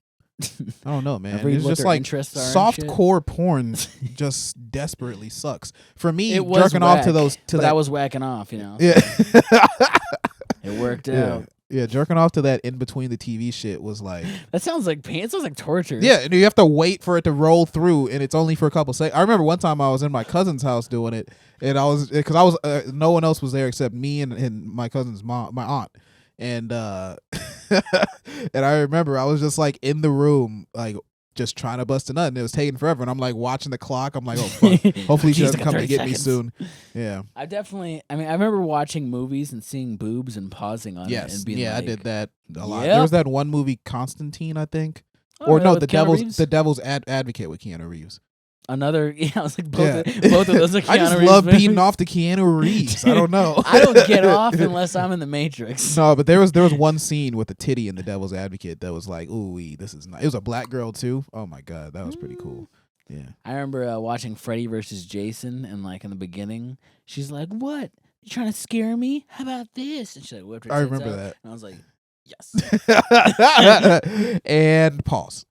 I don't know, man. read It's what just their like interests are and soft shit. core porn just desperately sucks. For me, It was jerking off to whack, those to but that I was whacking off, you know. yeah. It worked Yeah. out. Yeah, jerking off to that in between the TV shit was like, That sounds like pain. It sounds like torture. yeah, and you have to wait for it to roll through, and it's only for a couple seconds. I remember one time I was in my cousin's house doing it, and I was no one else was there except me and my cousin's mom, my aunt, and and I remember I was just like in the room, like just trying to bust a nut, and it was taking forever, and I'm like watching the clock. I'm like, oh fuck, hopefully she Jeez, doesn't I got come to 30 get me seconds. soon. Yeah. I remember watching movies and seeing boobs and pausing on it Yes. and being Yeah, like, I did that a lot. Yep. There was that one movie, Constantine, I think. Oh, Or really, no, with the Keanu devil's Reeves? advocate with Keanu Reeves. Another, yeah, I was like, Yeah. both of those are Keanu I just Reeves love movies. beating off to Keanu Reeves. I don't know. I don't get off unless I'm in the Matrix. No, but there was one scene with a titty in the devil's advocate that was like, ooh, this is nice. It was a black girl too. Oh my god, that was pretty cool. Yeah. I remember watching Freddy versus Jason, and like in the beginning, she's like, "What? You trying to scare me? How about this?" And she like whipped her I tits remember out, that. and I was like, "Yes." And pause.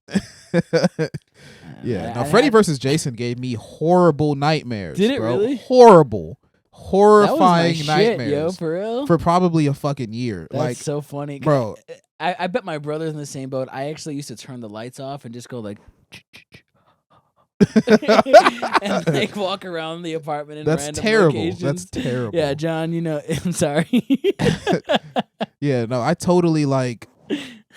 Yeah. Now, Freddy versus Jason gave me horrible nightmares. Did it bro. really? Horrible, that was my horrifying shit, nightmares yo, for real. for probably a fucking year. That's like, so funny, bro. I bet my brother's in the same boat. I actually used to turn the lights off and just go like, and like walk around the apartment in That's random terrible. locations. That's terrible. Yeah, John, you know, I'm sorry. Yeah, no, I totally like.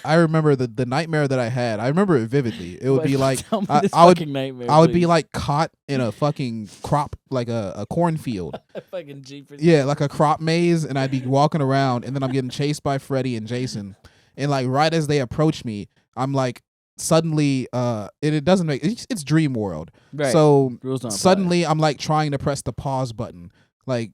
I remember the nightmare that I had. I remember it vividly. It would be like Tell me I, this I would fucking nightmare, I would be please. like caught in a fucking crop, like a cornfield. fucking jeepers. Yeah, like a crop maze, and I'd be walking around, and then I'm getting chased by Freddy and Jason, and like right as they approach me, I'm like suddenly it doesn't make it's dream world. Right. So Rules don't apply. suddenly I'm like trying to press the pause button. Like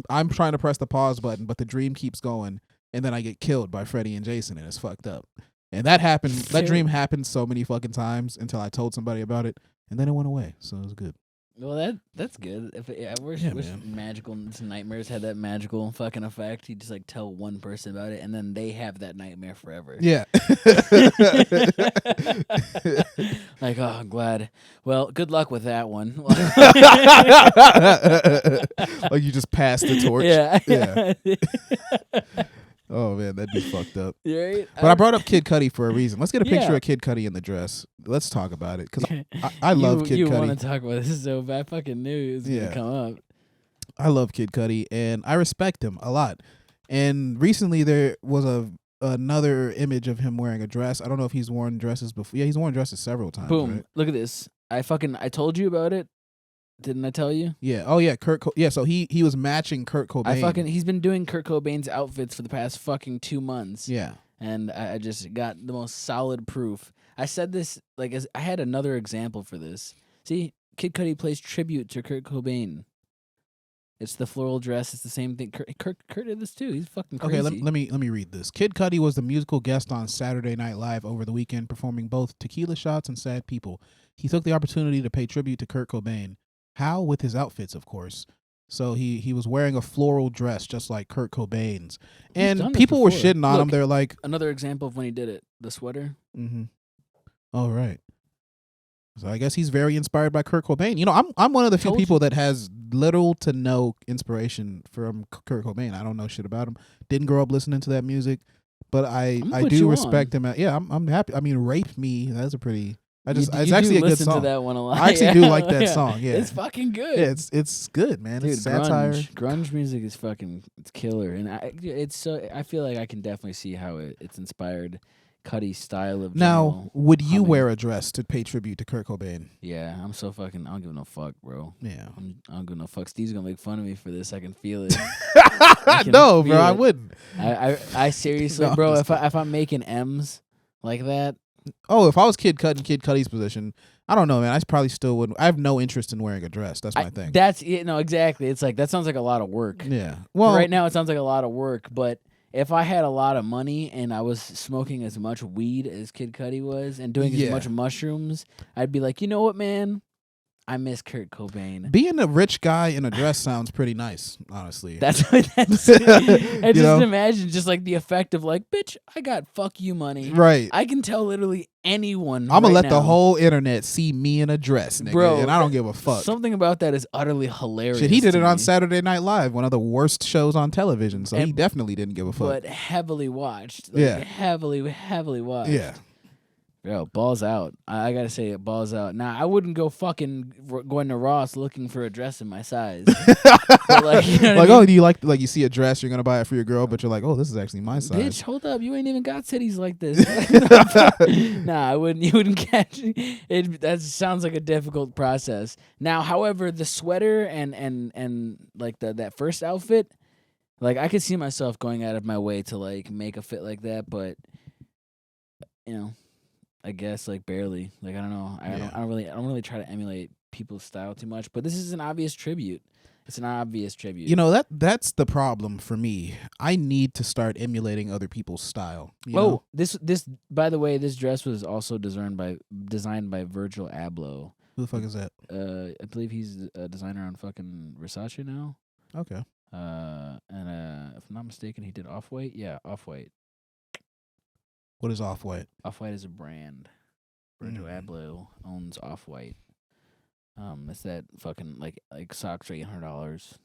I'm trying to press the pause button, but the dream keeps going, and then I get killed by Freddy and Jason, and it's fucked up. And that happened. That dream happened so many fucking times until I told somebody about it, and then it went away. So it was good. Well, that's good. I wish magical nightmares had that magical fucking effect. You just like tell one person about it, and then they have that nightmare forever. Yeah. Like, oh, I'm glad. Well, good luck with that one. Like you just passed the torch. Yeah. Oh man, that'd be fucked up. Right? But I brought up Kid Cudi for a reason. Let's get a picture Yeah. of Kid Cudi in the dress. Let's talk about it because I love Kid Cudi. You want to talk about this so bad? I fucking knew it was gonna come up. I love Kid Cudi and I respect him a lot. And recently there was another image of him wearing a dress. I don't know if he's worn dresses before. Yeah, he's worn dresses several times. Boom! Right? Look at this. I told you about it. Didn't I tell you? Yeah. Oh yeah, so he was matching Kurt Cobain. He's been doing Kurt Cobain's outfits for the past fucking 2 months. Yeah. And I just got the most solid proof. I said this I had another example for this. See, Kid Cudi plays tribute to Kurt Cobain. It's the floral dress. It's the same thing. Kurt did this too. He's fucking crazy. Okay, let me read this. Kid Cudi was the musical guest on Saturday Night Live over the weekend, performing both Tequila Shots and Sad People. He took the opportunity to pay tribute to Kurt Cobain. How? With his outfits, of course. So he was wearing a floral dress just like Kurt Cobain's. And people were shitting on him. They're like... Another example of when he did it. The sweater. Mm-hmm. All right. So I guess he's very inspired by Kurt Cobain. You know, I'm one of the few people that has little to no inspiration from Kurt Cobain. I don't know shit about him. Didn't grow up listening to that music. But I do respect him. Yeah, I'm happy. I mean, Rape Me, that's a pretty... It's actually a good song. To that one a lot. I actually do like that song. Yeah, it's fucking good. Yeah, it's good, man. Dude, it's satire. Grunge music is it's killer, and I feel like I can definitely see how it's inspired Cudi's style of. Now, would you wear a dress to pay tribute to Kurt Cobain? Yeah, I'm so fucking. I don't give no fuck, bro. Yeah, I don't give no fuck. Steve's gonna make fun of me for this. I can feel it. No, bro, I wouldn't. I seriously, no, bro. If I'm making M's like that. Oh, if I was Kid Cudi's position, I don't know, man. I probably still wouldn't. I have no interest in wearing a dress. That's my thing. That's it. No, exactly. It's like that sounds like a lot of work. Yeah. Well, right now it sounds like a lot of work, but if I had a lot of money and I was smoking as much weed as Kid Cudi was and doing as much mushrooms, I'd be like, you know what, man? I miss Kurt Cobain. Being a rich guy in a dress sounds pretty nice, honestly. That's I just imagine just like the effect of like, bitch, I got fuck you money. Right. I can tell literally anyone. I'm gonna let the whole internet see me in a dress, nigga, bro, and I don't give a fuck. Something about that is utterly hilarious. Shit, he did it on Saturday Night Live, one of the worst shows on television, so he definitely didn't give a fuck. But heavily watched. Like, heavily watched. Yeah. Yo, balls out. I gotta say it, balls out. Now, I wouldn't go fucking going to Ross looking for a dress in my size. But like, you know what I mean? Oh, do you like you see a dress, you're gonna buy it for your girl, but you're like, oh, this is actually my size. Bitch, hold up, you ain't even got titties like this. Nah, I wouldn't. You wouldn't catch it. That sounds like a difficult process. Now, however, the sweater and like that first outfit, like I could see myself going out of my way to like make a fit like that, but you know. I guess like barely. Like I don't know. I don't really try to emulate people's style too much. But this is an obvious tribute. It's an obvious tribute. You know that's the problem for me. I need to start emulating other people's style. You know? This by the way, this dress was also designed by Virgil Abloh. Who the fuck is that? I believe he's a designer on fucking Versace now. Okay. And if I'm not mistaken, he did Off-White. Yeah, Off-White. What is Off-White? Off-White is a brand. Virgil Abloh owns Off-White. It's that fucking like socks are $800.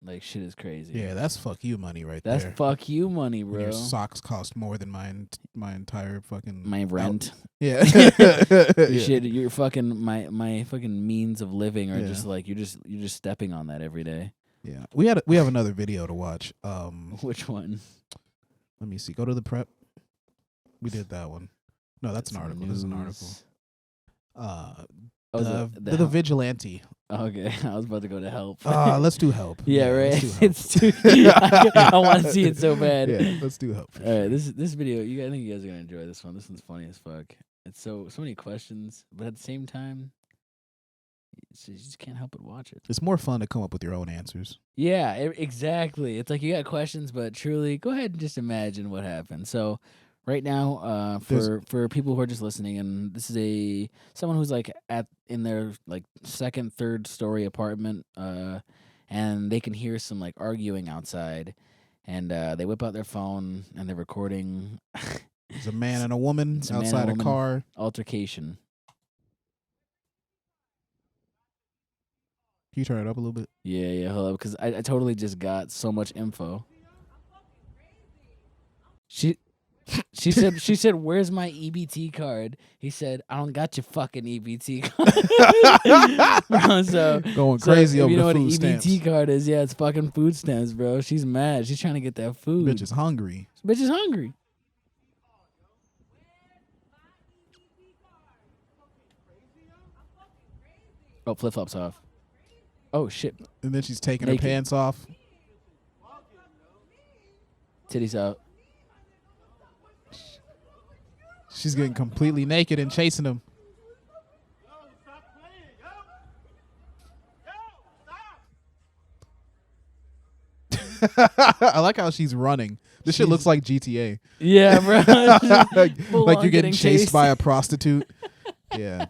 Like shit is crazy. Yeah, that's fuck you money right there. That's fuck you money, bro. When your socks cost more than my entire fucking my rent. Yeah. Shit, you're fucking my fucking means of living are just like you're just stepping on that every day. Yeah. We have another video to watch. Which one? Let me see. Go to the prep. We did that one. No, that's an article. This is an article. The Vigilante. Okay, I was about to go to Help. Let's do Help. Yeah, right. It's too. I want to see it so bad. Yeah, let's do Help. All right, this video. I think you guys are gonna enjoy this one. This one's funny as fuck. It's so many questions, but at the same time, you just can't help but watch it. It's more fun to come up with your own answers. Yeah, exactly. It's like you got questions, but truly, go ahead and just imagine what happened. So, right now, for people who are just listening, and this is someone who's like in their like second, third story apartment, and they can hear some like arguing outside, and they whip out their phone and they're recording. There's a man and a woman outside a car. Altercation. Can you turn it up a little bit? Yeah, hold up, because I totally just got so much info. She said, "Where's my EBT card?" He said, "I don't got your fucking EBT card." So going crazy over you know the what food an stamps. EBT card is? Yeah, it's fucking food stamps, bro. She's mad. She's trying to get that food. Bitch is hungry. Bitch is hungry. Oh, flip flops off. Oh shit. And then she's taking Naked. her pants off. Titties out. She's getting completely naked and chasing him. I like how she's running. This shit looks like GTA. Yeah, bro. Like you're getting chased by a prostitute. Yeah.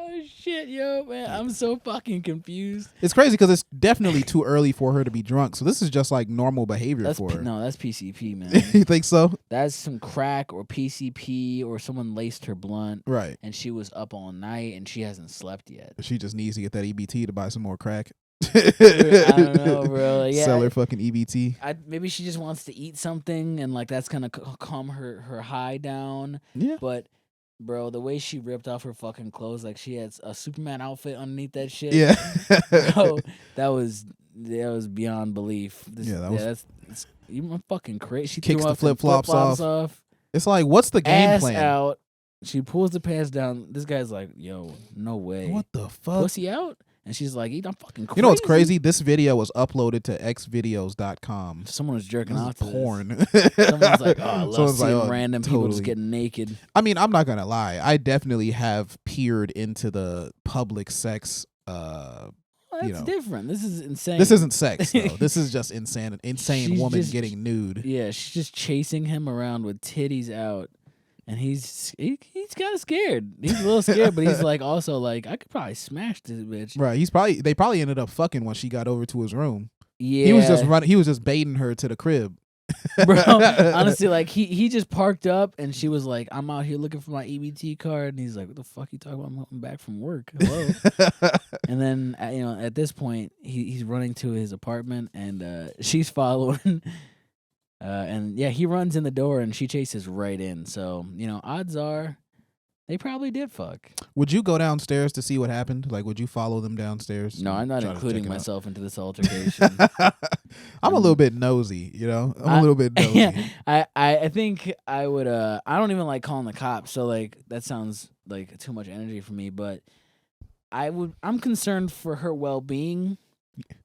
Oh shit, yo, man. I'm so fucking confused. It's crazy because it's definitely too early for her to be drunk. So this is just like normal behavior for her. No, that's PCP, man. You think so? That's some crack or PCP or someone laced her blunt. Right. And she was up all night and she hasn't slept yet. She just needs to get that EBT to buy some more crack. I don't know, bro. Like, yeah, sell her fucking EBT. Maybe she just wants to eat something and like that's gonna calm her high down. Yeah. But bro, the way she ripped off her fucking clothes, like she had a Superman outfit underneath that shit. Yeah. Bro, that was beyond belief. That's you fucking crazy. She kicks threw the flip-flops off. It's like, what's the game ass plan? Out. She pulls the pants down. This guy's like, yo, no way. What the fuck? Pussy out? And she's like, I'm fucking crazy. You know what's crazy? This video was uploaded to xvideos.com. Someone was jerking off to porn. Someone's like, oh, I love seeing random people just getting naked. I mean, I'm not going to lie. I definitely have peered into the public sex. That's different. This is insane. This isn't sex, though. This is just insane She's woman just getting nude. Yeah, she's just chasing him around with titties out. And he's kind of scared. He's a little scared, but he's like also like, I could probably smash this bitch. Right. They probably ended up fucking when she got over to his room. Yeah. He was just running. He was just baiting her to the crib. Bro, honestly, like he just parked up and she was like, I'm out here looking for my EBT card. And he's like, what the fuck you talking about? I'm back from work. Hello. And then, at this point, he's running to his apartment and she's following. And yeah, he runs in the door and she chases right in. So, odds are they probably did fuck. Would you go downstairs to see what happened? Like, would you follow them downstairs? No, I'm not including myself into this altercation. I'm a little bit nosy, I'm a little bit nosy. Yeah, I think I would, I don't even like calling the cops. So, like, that sounds like too much energy for me. But I'm concerned for her well-being.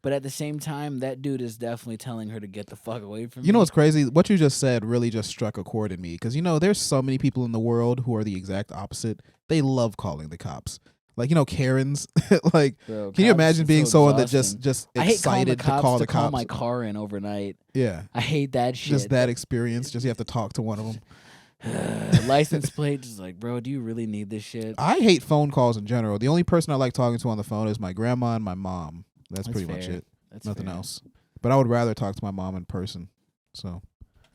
But at the same time, that dude is definitely telling her to get the fuck away from me. You know what's crazy? What you just said really just struck a chord in me. Because, there's so many people in the world who are the exact opposite. They love calling the cops. Like, Karens. Like, Bro, can you imagine being someone that just I hate excited to call the cops? Call my car in overnight. Yeah. I hate that shit. Just that experience. Just you have to talk to one of them. License plate, just like, bro, do you really need this shit? I hate phone calls in general. The only person I like talking to on the phone is my grandma and my mom. That's pretty fair. much it. That's Nothing fair. else. But I would rather talk to my mom in person. So.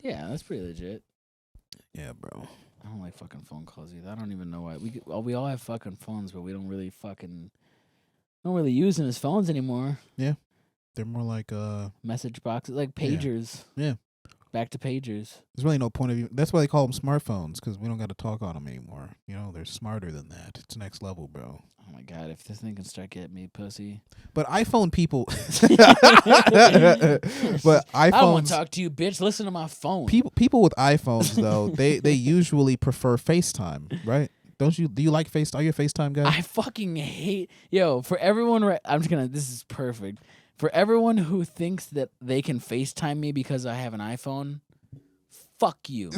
Yeah, that's pretty legit. Yeah, bro. I don't like fucking phone calls either. I don't even know why. We all have fucking phones, but we don't really use them as phones anymore. Yeah. They're more like message boxes, like pagers. Yeah. Back to pagers. There's really no point of view. That's why they call them smartphones, because we don't got to talk on them anymore. They're smarter than that. It's next level, bro. Oh my god, if this thing can start getting me pussy. But iPhone people. But iPhones. I don't want to talk to you, bitch. Listen to my phone. People with iPhones though, they usually prefer FaceTime, right? Don't you? Do you like FaceTime? Are you a FaceTime guy? I fucking hate. Yo, for everyone, this is perfect. For everyone who thinks that they can FaceTime me because I have an iPhone, fuck you.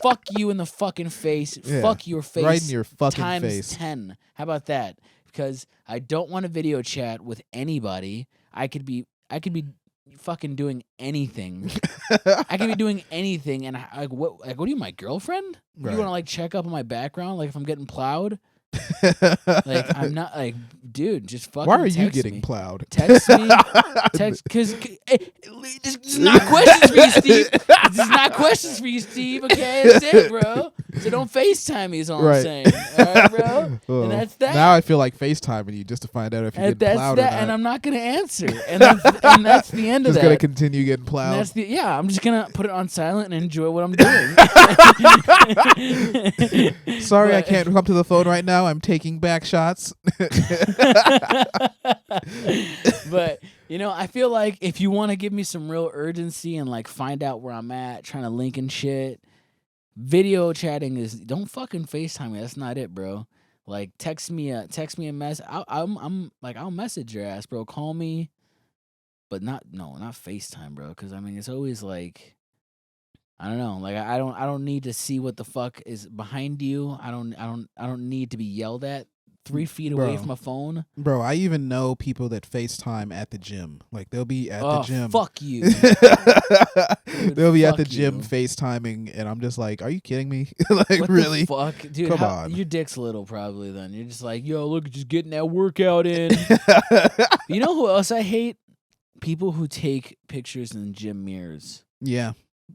fuck you in the fucking face. Yeah, Fuck your face. right in your fucking times face. 10. How about that? Because I don't want to video chat with anybody. I could be fucking doing anything. I could be doing anything, and what are you, my girlfriend? Right. You want to like check up on my background, like if I'm getting plowed? Like I'm not like, dude, just fucking. Why are you text getting me. plowed? Text me, because this is not questions for you, Steve. This is not questions for you, Steve. Okay, that's it, bro. So don't FaceTime me. Is all I'm saying, all right, bro. And that's that. Now I feel like FaceTiming you just to find out if you get plowed or not. And I'm not gonna answer. And that's the end of just that. gonna continue getting plowed. I'm just gonna put it on silent and enjoy what I'm doing. Sorry, I can't come to the phone right now. I'm taking back shots. But I feel like if you want to give me some real urgency and like find out where I'm at, trying to link and shit, video chatting don't fucking FaceTime me. That's not it, bro. Like text me a mess. I'll message your ass, bro. Call me, but not FaceTime, bro. Because I mean, it's always like, I don't know. Like I don't need to see what the fuck is behind you. I don't need to be yelled at 3 feet away from a phone. Bro, I even know people that FaceTime at the gym. Like they'll be at the gym. Fuck you. They'll be at the gym you. FaceTiming, and I'm just like, are you kidding me? Like, what really? The fuck, dude. Come on. Your dick's little, probably. Then you're just like, yo, look, just getting that workout in. You know who else I hate? People who take pictures in gym mirrors. Yeah,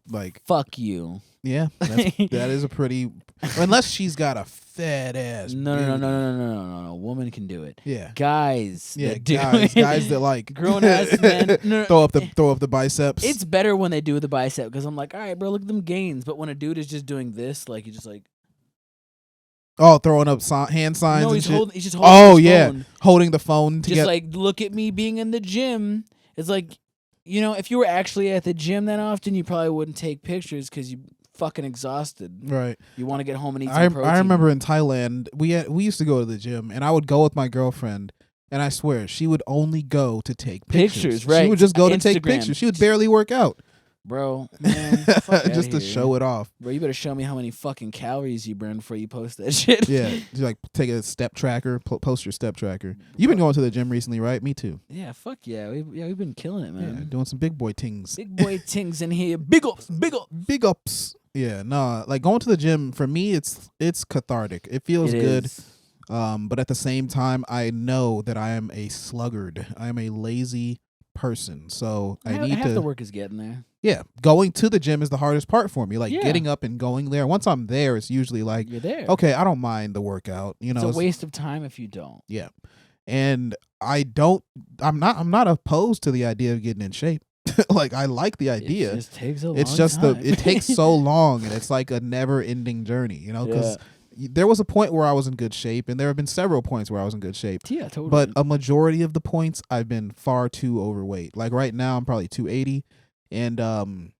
like fuck you. Yeah, that is a pretty. Unless she's got a fat ass. No. Woman can do it. Yeah, guys. Yeah, that do guys that like grown ass men. Throw up the biceps. It's better when they do the bicep because I'm like, all right, bro, look at them gains. But when a dude is just doing this, like you just like. Oh, throwing up hand signs. No, he's just holding his phone. Holding the phone. Just like, look at me being in the gym. It's like, if you were actually at the gym that often, you probably wouldn't take pictures because you fucking exhausted. Right. You want to get home and eat some protein. I remember in Thailand, we used to go to the gym, and I would go with my girlfriend, and I swear she would only go to take pictures. Right. She would just go to Instagram. take pictures. She would barely work out. Bro, man, fuck just to show it off. Bro, you better show me how many fucking calories you burn before you post that shit. Yeah, you like take a step tracker, post your step tracker. You've been going to the gym recently, right? Me too. Yeah, fuck yeah. We've been killing it, man. Yeah, doing some big boy things. Big boy things in here. Big ups. Big ups. Yeah, no, like going to the gym for me, it's cathartic. It feels good. But at the same time, I know that I am a sluggard. I am a lazy person, so I need half to. The work is getting there. Yeah, going to the gym is the hardest part for me. Like getting up and going there. Once I'm there, it's usually like, you're there. Okay, I don't mind the workout. It's a waste of time if you don't. Yeah, and I'm not opposed to the idea of getting in shape. Like I like the idea. It just takes a long time. It takes so long, and it's like a never-ending journey. Because there was a point where I was in good shape, and there have been several points where I was in good shape. Yeah, totally. But a majority of the points, I've been far too overweight. Like right now, I'm probably 280, and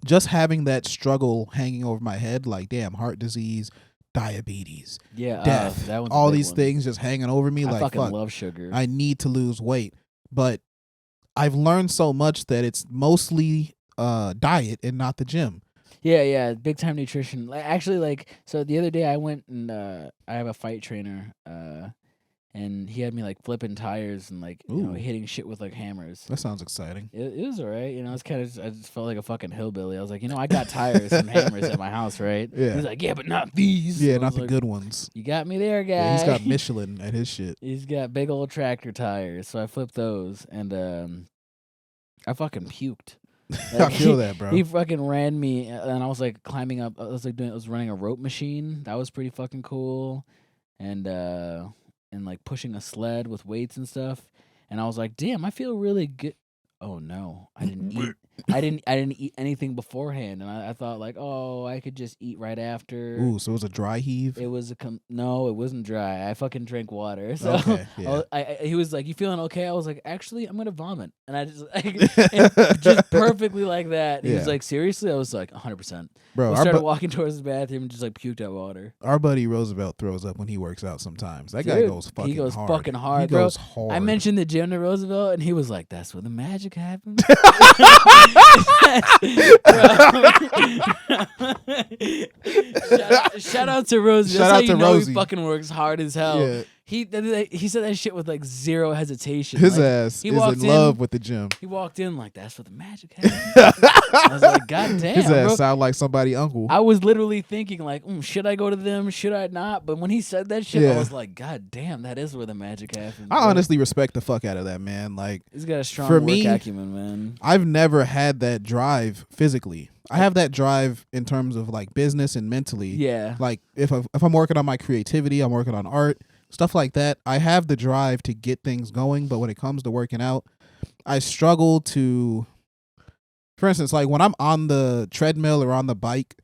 just having that struggle hanging over my head, like damn, heart disease, diabetes, death, all these things just hanging over me. I like fucking love sugar. I need to lose weight, but I've learned so much that it's mostly diet and not the gym. Yeah, big time nutrition. Actually, so the other day I went and I have a fight trainer, and he had me like flipping tires and like hitting shit with like hammers. That sounds exciting. It was alright. It's kind of I just felt like a fucking hillbilly. I was like, I got tires and hammers at my house, right? Yeah. He's like, yeah, but not these. Yeah, not the good ones. You got me there, guy. Yeah, he's got Michelin at his shit. He's got big old tractor tires, so I flipped those and I fucking puked. I feel that, bro. He fucking ran me, and I was like climbing up. I was running a rope machine. That was pretty fucking cool, and like pushing a sled with weights and stuff. And I was like, damn, I feel really good. Oh no, I didn't eat. I didn't eat anything beforehand, and I thought like, oh, I could just eat right after. Ooh, so it was a dry heave? It was no, it wasn't dry. I fucking drank water. So okay, yeah. he was like, "You feeling okay?" I was like, "Actually, I'm gonna vomit," and I just just perfectly like that. He was like, "Seriously?" I was like, 100%. Bro, I started walking towards the bathroom and just like puked out water. Our buddy Roosevelt throws up when he works out sometimes. That guy goes fucking hard. He goes fucking hard, he bro. goes hard. I mentioned the gym to Roosevelt, and he was like, "That's where the magic happens." Shout out to Rosie. Shout That's out how you to know Rosie. he fucking works hard as hell. Yeah. He said that shit with like zero hesitation. His like, ass he is walked in love with the gym. He walked in like, that's what the magic happens. I was like, God damn, His ass bro. sound like somebody uncle. I was literally thinking like, should I go to them? Should I not? But when he said that shit, Yeah. I was like, God damn, that is where the magic happens. I bro. honestly respect the fuck out of that, man. Like, He's got a strong for work me, acumen, man. I've never had that drive physically. I have that drive in terms of like business and mentally. Yeah. Like if I'm working on my creativity, I'm working on art, stuff like that. I have the drive to get things going, but when it comes to working out, I struggle to. For instance, like when I'm on the treadmill or on the bike,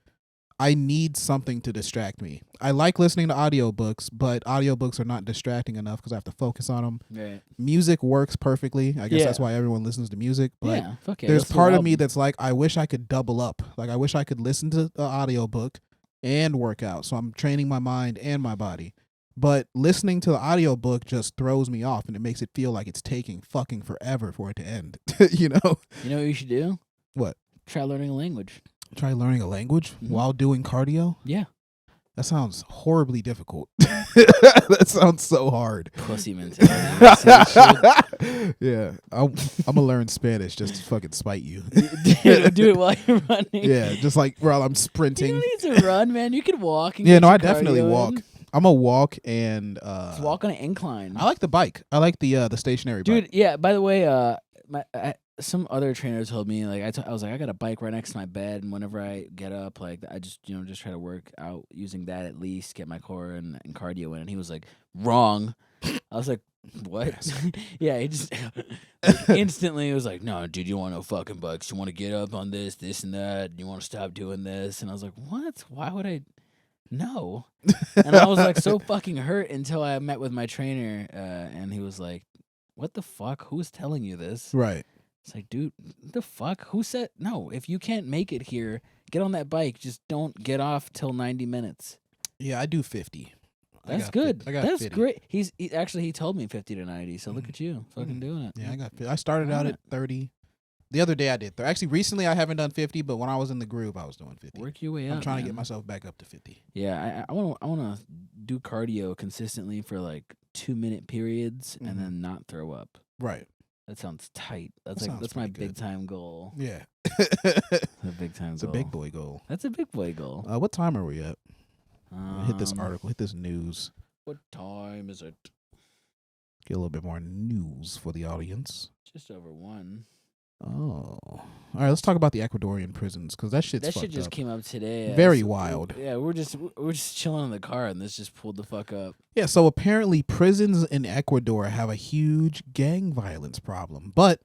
I need something to distract me. I like listening to audiobooks, but audiobooks are not distracting enough because I have to focus on them. Right. Music works perfectly. I guess Yeah. that's why everyone listens to music. But Yeah. Fuck yeah. there's that's the part of me album. that's like, I wish I could double up. Like, I wish I could listen to the audiobook and work out. So I'm training my mind and my body. But listening to the audiobook just throws me off, and it makes it feel like it's taking fucking forever for it to end. You know? You know what you should do? What? Try learning a language. Try learning a language while doing cardio? Yeah. That sounds horribly difficult. That sounds so hard. Pussy mentality. Same shit. Yeah. I'm going to learn Spanish just to fucking spite you. Do it while you're running. Yeah, just like while I'm You sprinting. don't need to run, man. You can walk. And Yeah, get no, your I definitely cardio walk. in. I'm a walk and Just walk on an incline. I like the bike. I like the stationary Dude, bike. yeah, by the way, some other trainer told me, like, I was like, I got a bike right next to my bed, and whenever I get up, like, I just, just try to work out using that at least, get my core and cardio in. And he was like, wrong. I was like, what? Yeah, he just like, instantly was like, no, dude, you want no fucking bikes. You want to get up on this, and that. You want to stop doing this. And I was like, what? Why would I? No. And I was like so fucking hurt until I met with my trainer, and he was like, what the fuck? Who's telling you this? Right. It's like, dude, the fuck? Who said no? If you can't make it here, get on that bike. Just don't get off till 90 minutes. Yeah, I do 50. That's good. I got That's 50. great. He told me 50 to 90. So look at you, fucking doing it. Yeah, I started out at 30. The other day I did. Actually, recently I haven't done 50, but when I was in the group, I was doing 50. Work your way up. I'm trying to man. get myself back up to 50. Yeah, I want to do cardio consistently for like 2-minute periods and then not throw up. Right. That sounds tight. That sounds That's my pretty good. big time goal. Yeah. A big time It's goal. a big boy goal. That's a big boy goal. What time are we at? Hit this Um, article. Hit this news. What time is it? Get a little bit more news for the audience. Just over 1. Oh. All right, let's talk about the Ecuadorian prisons, because that shit's That fucked shit just up. came up today. Very wild. Yeah, we're just chilling in the car, and this just pulled the fuck up. Yeah, so apparently prisons in Ecuador have a huge gang violence problem, but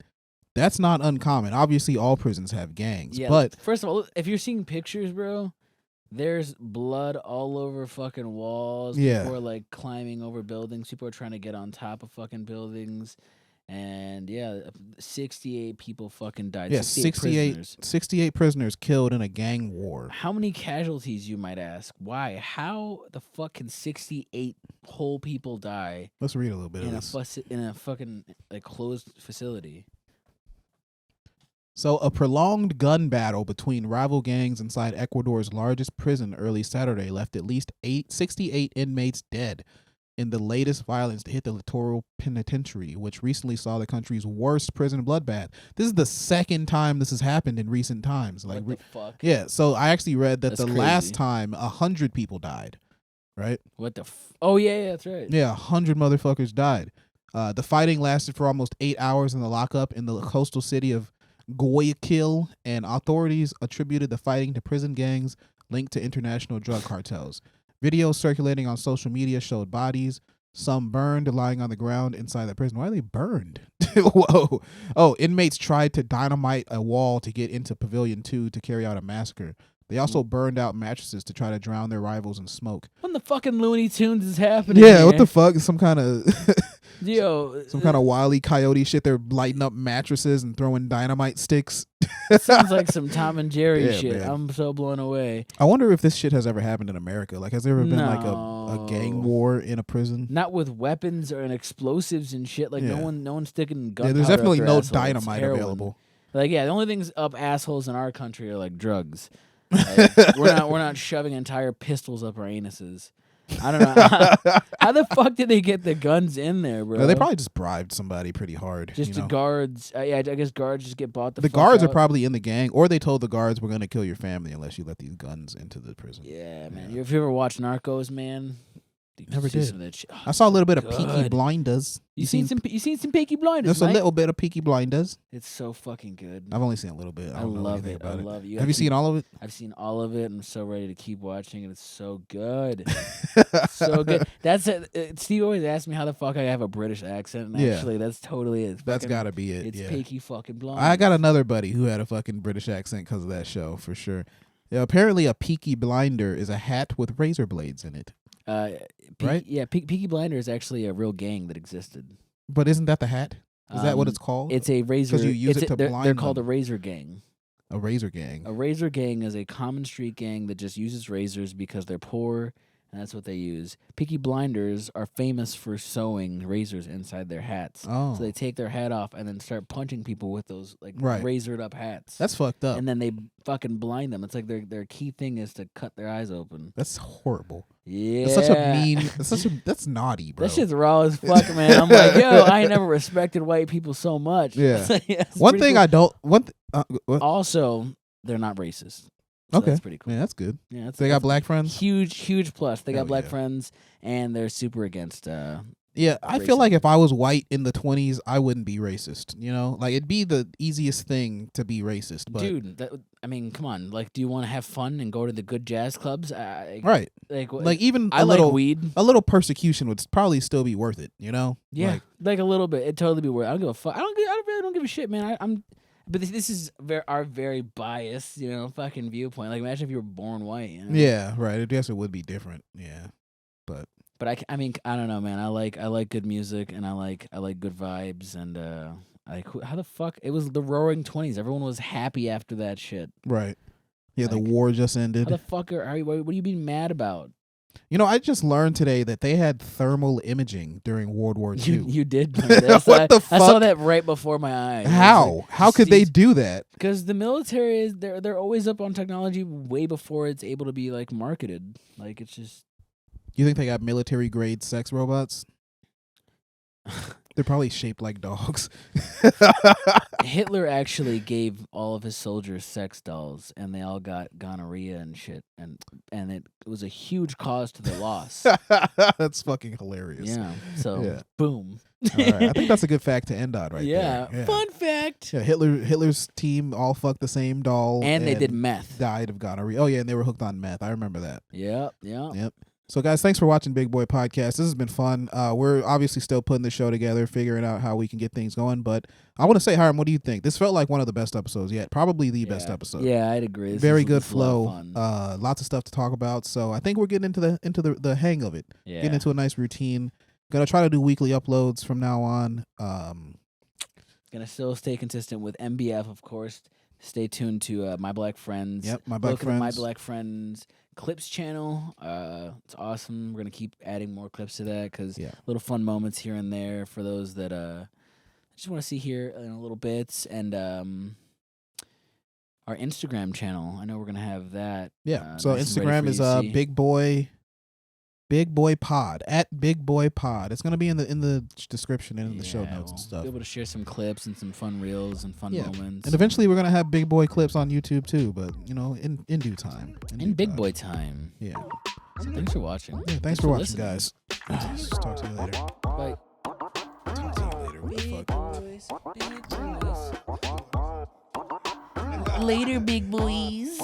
that's not uncommon. Obviously, all prisons have gangs, Yeah, but first of all, if you're seeing pictures, bro, there's blood all over fucking walls. Yeah. People are like climbing over buildings. People are trying to get on top of fucking buildings. And yeah, 68 people fucking died. yeah, 68 prisoners. 68 prisoners killed in a gang war. How many casualties, you might ask? Why? How the fuck can 68 whole people die Let's read a little bit of in this. in a fucking like closed facility? So, a prolonged gun battle between rival gangs inside Ecuador's largest prison early Saturday left at least 68 inmates dead in the latest violence to hit the Littoral Penitentiary, which recently saw the country's worst prison bloodbath. This is the second time this has happened in recent times. Like, What the fuck? yeah, so I actually read that That's the crazy. last time 100 people died, right? What the oh yeah, that's right. Yeah, 100 motherfuckers died. The fighting lasted for almost 8 hours in the lockup in the coastal city of Guayaquil, and authorities attributed the fighting to prison gangs linked to international drug cartels. Videos circulating on social media showed bodies, some burned, lying on the ground inside the prison. Why are they burned? Whoa. Oh, inmates tried to dynamite a wall to get into Pavilion 2 to carry out a massacre. They also burned out mattresses to try to drown their rivals in smoke. What in the fucking Looney Tunes is happening? Yeah, here? what the fuck? Some kind of Yo, some kind of Wile E. Coyote shit. They're lighting up mattresses and throwing dynamite sticks. it sounds like some Tom and Jerry Yeah, shit. man. I'm so blown away. I wonder if this shit has ever happened in America. Like, has there ever been like a gang No. war in a prison? Not with weapons and explosives and shit. Like Yeah. no one's sticking gunpowder. Yeah, there's definitely up their no asshole. It's dynamite heroin. available. Like, yeah, the only things up assholes in our country are like drugs. Like, we're not shoving entire pistols up our anuses. I don't know. How the fuck did they get the guns in there, bro? No, they probably just bribed somebody pretty hard. Just the know? guards. Yeah, I guess guards just get bought the fuck guards out. are probably in the gang, or they told the guards, we're going to kill your family unless you let these guns into the prison. Yeah, man. If you ever watched Narcos, man? Never see did. some of that shit. Oh, I saw a little bit so of Peaky good. Blinders. You seen some Peaky Blinders? There's a little bit of Peaky Blinders. It's so fucking good. I've only seen a little bit. I don't know love anything it. about I love it. Have you seen all of it? I've seen all of it. I'm so ready to keep watching it. It's so good. So good. That's it. Steve always asks me how the fuck I have a British accent, and actually, that's totally it. That's got to be it. It's yeah. Peaky fucking Blinders. I got another buddy who had a fucking British accent because of that show, for sure. Yeah, apparently, a Peaky Blinder is a hat with razor blades in it. Right? Yeah, Peaky Blinders is actually a real gang that existed. But isn't that the hat? Is that what it's called? It's a razor. Because you use it to they're, blind They're called a them. razor gang. A razor gang. A razor gang is a common street gang that just uses razors because they're poor, and that's what they use. Peaky Blinders are famous for sewing razors inside their hats. Oh. So they take their hat off and then start punching people with those razored up hats. That's fucked up. And then they fucking blind them. It's like their key thing is to cut their eyes open. That's horrible. Yeah. That's such a mean. That's naughty, bro. That shit's raw as fuck, man. I'm like, yo, I ain't never respected white people so much. Yeah. It's One pretty thing cool. I don't. Also, they're not racist. So okay. That's pretty cool. Yeah, that's good. Yeah, They got black friends? Huge plus. They got Hell black yeah. friends, and they're super against. Yeah, I feel like if I was white in the 20s, I wouldn't be racist. You know, like it'd be the easiest thing to be racist. But dude, I mean, come on. Like, do you want to have fun and go to the good jazz clubs? right, Like even I a like little weed. a little persecution would probably still be worth it. You know? Yeah, like a little bit. It'd totally be worth. I don't give a fuck. I really don't give a shit, man. I'm. But this is our very biased, fucking viewpoint. Like, imagine if you were born white. You know? Yeah, right. I guess it would be different. Yeah, but I mean, I don't know, man. I like good music, and I like good vibes, and how the fuck it was the Roaring 20s. Everyone was happy after that shit. right. Yeah, the Like, war just ended. How the fuck are you? What are you being mad about? You know, I just learned today that they had thermal imaging during World War II. You did. What the I saw fuck? that right before my eyes. How? How could they do that? Because the military is they're always up on technology way before it's able to be like marketed. Like it's just. You think they got military grade sex robots? They're probably shaped like dogs. Hitler actually gave all of his soldiers sex dolls, and they all got gonorrhea and shit, and it was a huge cause to their loss. That's fucking hilarious. Yeah. So Yeah. boom. All right. I think that's a good fact to end on right Yeah. there. Yeah. Fun fact. Yeah, Hitler's team all fucked the same doll. And they did meth. Died of gonorrhea. Oh, yeah, and they were hooked on meth. I remember that. Yep. Yep. So, guys, thanks for watching Big Boy Podcast. This has been fun. We're obviously still putting the show together, figuring out how we can get things going. But I want to say, Hiram, what do you think? This felt like one of the best episodes yet. Probably the best episode. Yeah, I'd agree. This Very is- good this is a lot of flow. fun. Lots of stuff to talk about. So I think we're getting into the hang of it. Yeah. Getting into a nice routine. Gonna try to do weekly uploads from now on. Gonna still stay consistent with MBF, of course. Stay tuned to My Black Friends. Yep, My Black Look at the My Friends. Black Friends clips channel. It's awesome. We're gonna keep adding more clips to that because little fun moments here and there for those that just want to see here in a little bits, and our Instagram channel. I know we're gonna have that. Yeah. So nice and ready Instagram for is you to see. Big Boy Pod at Big Boy Pod. It's gonna be in the description and in the show notes and stuff. Be able to share some clips and some fun reels and fun moments. And eventually we're gonna have Big Boy clips on YouTube too, but in due time. In Big Boy time. Yeah. So thanks for watching. Yeah, thanks for watching, listening. guys. Talk to you later. Bye. Talk to you later. What the fuck? Later, big boys.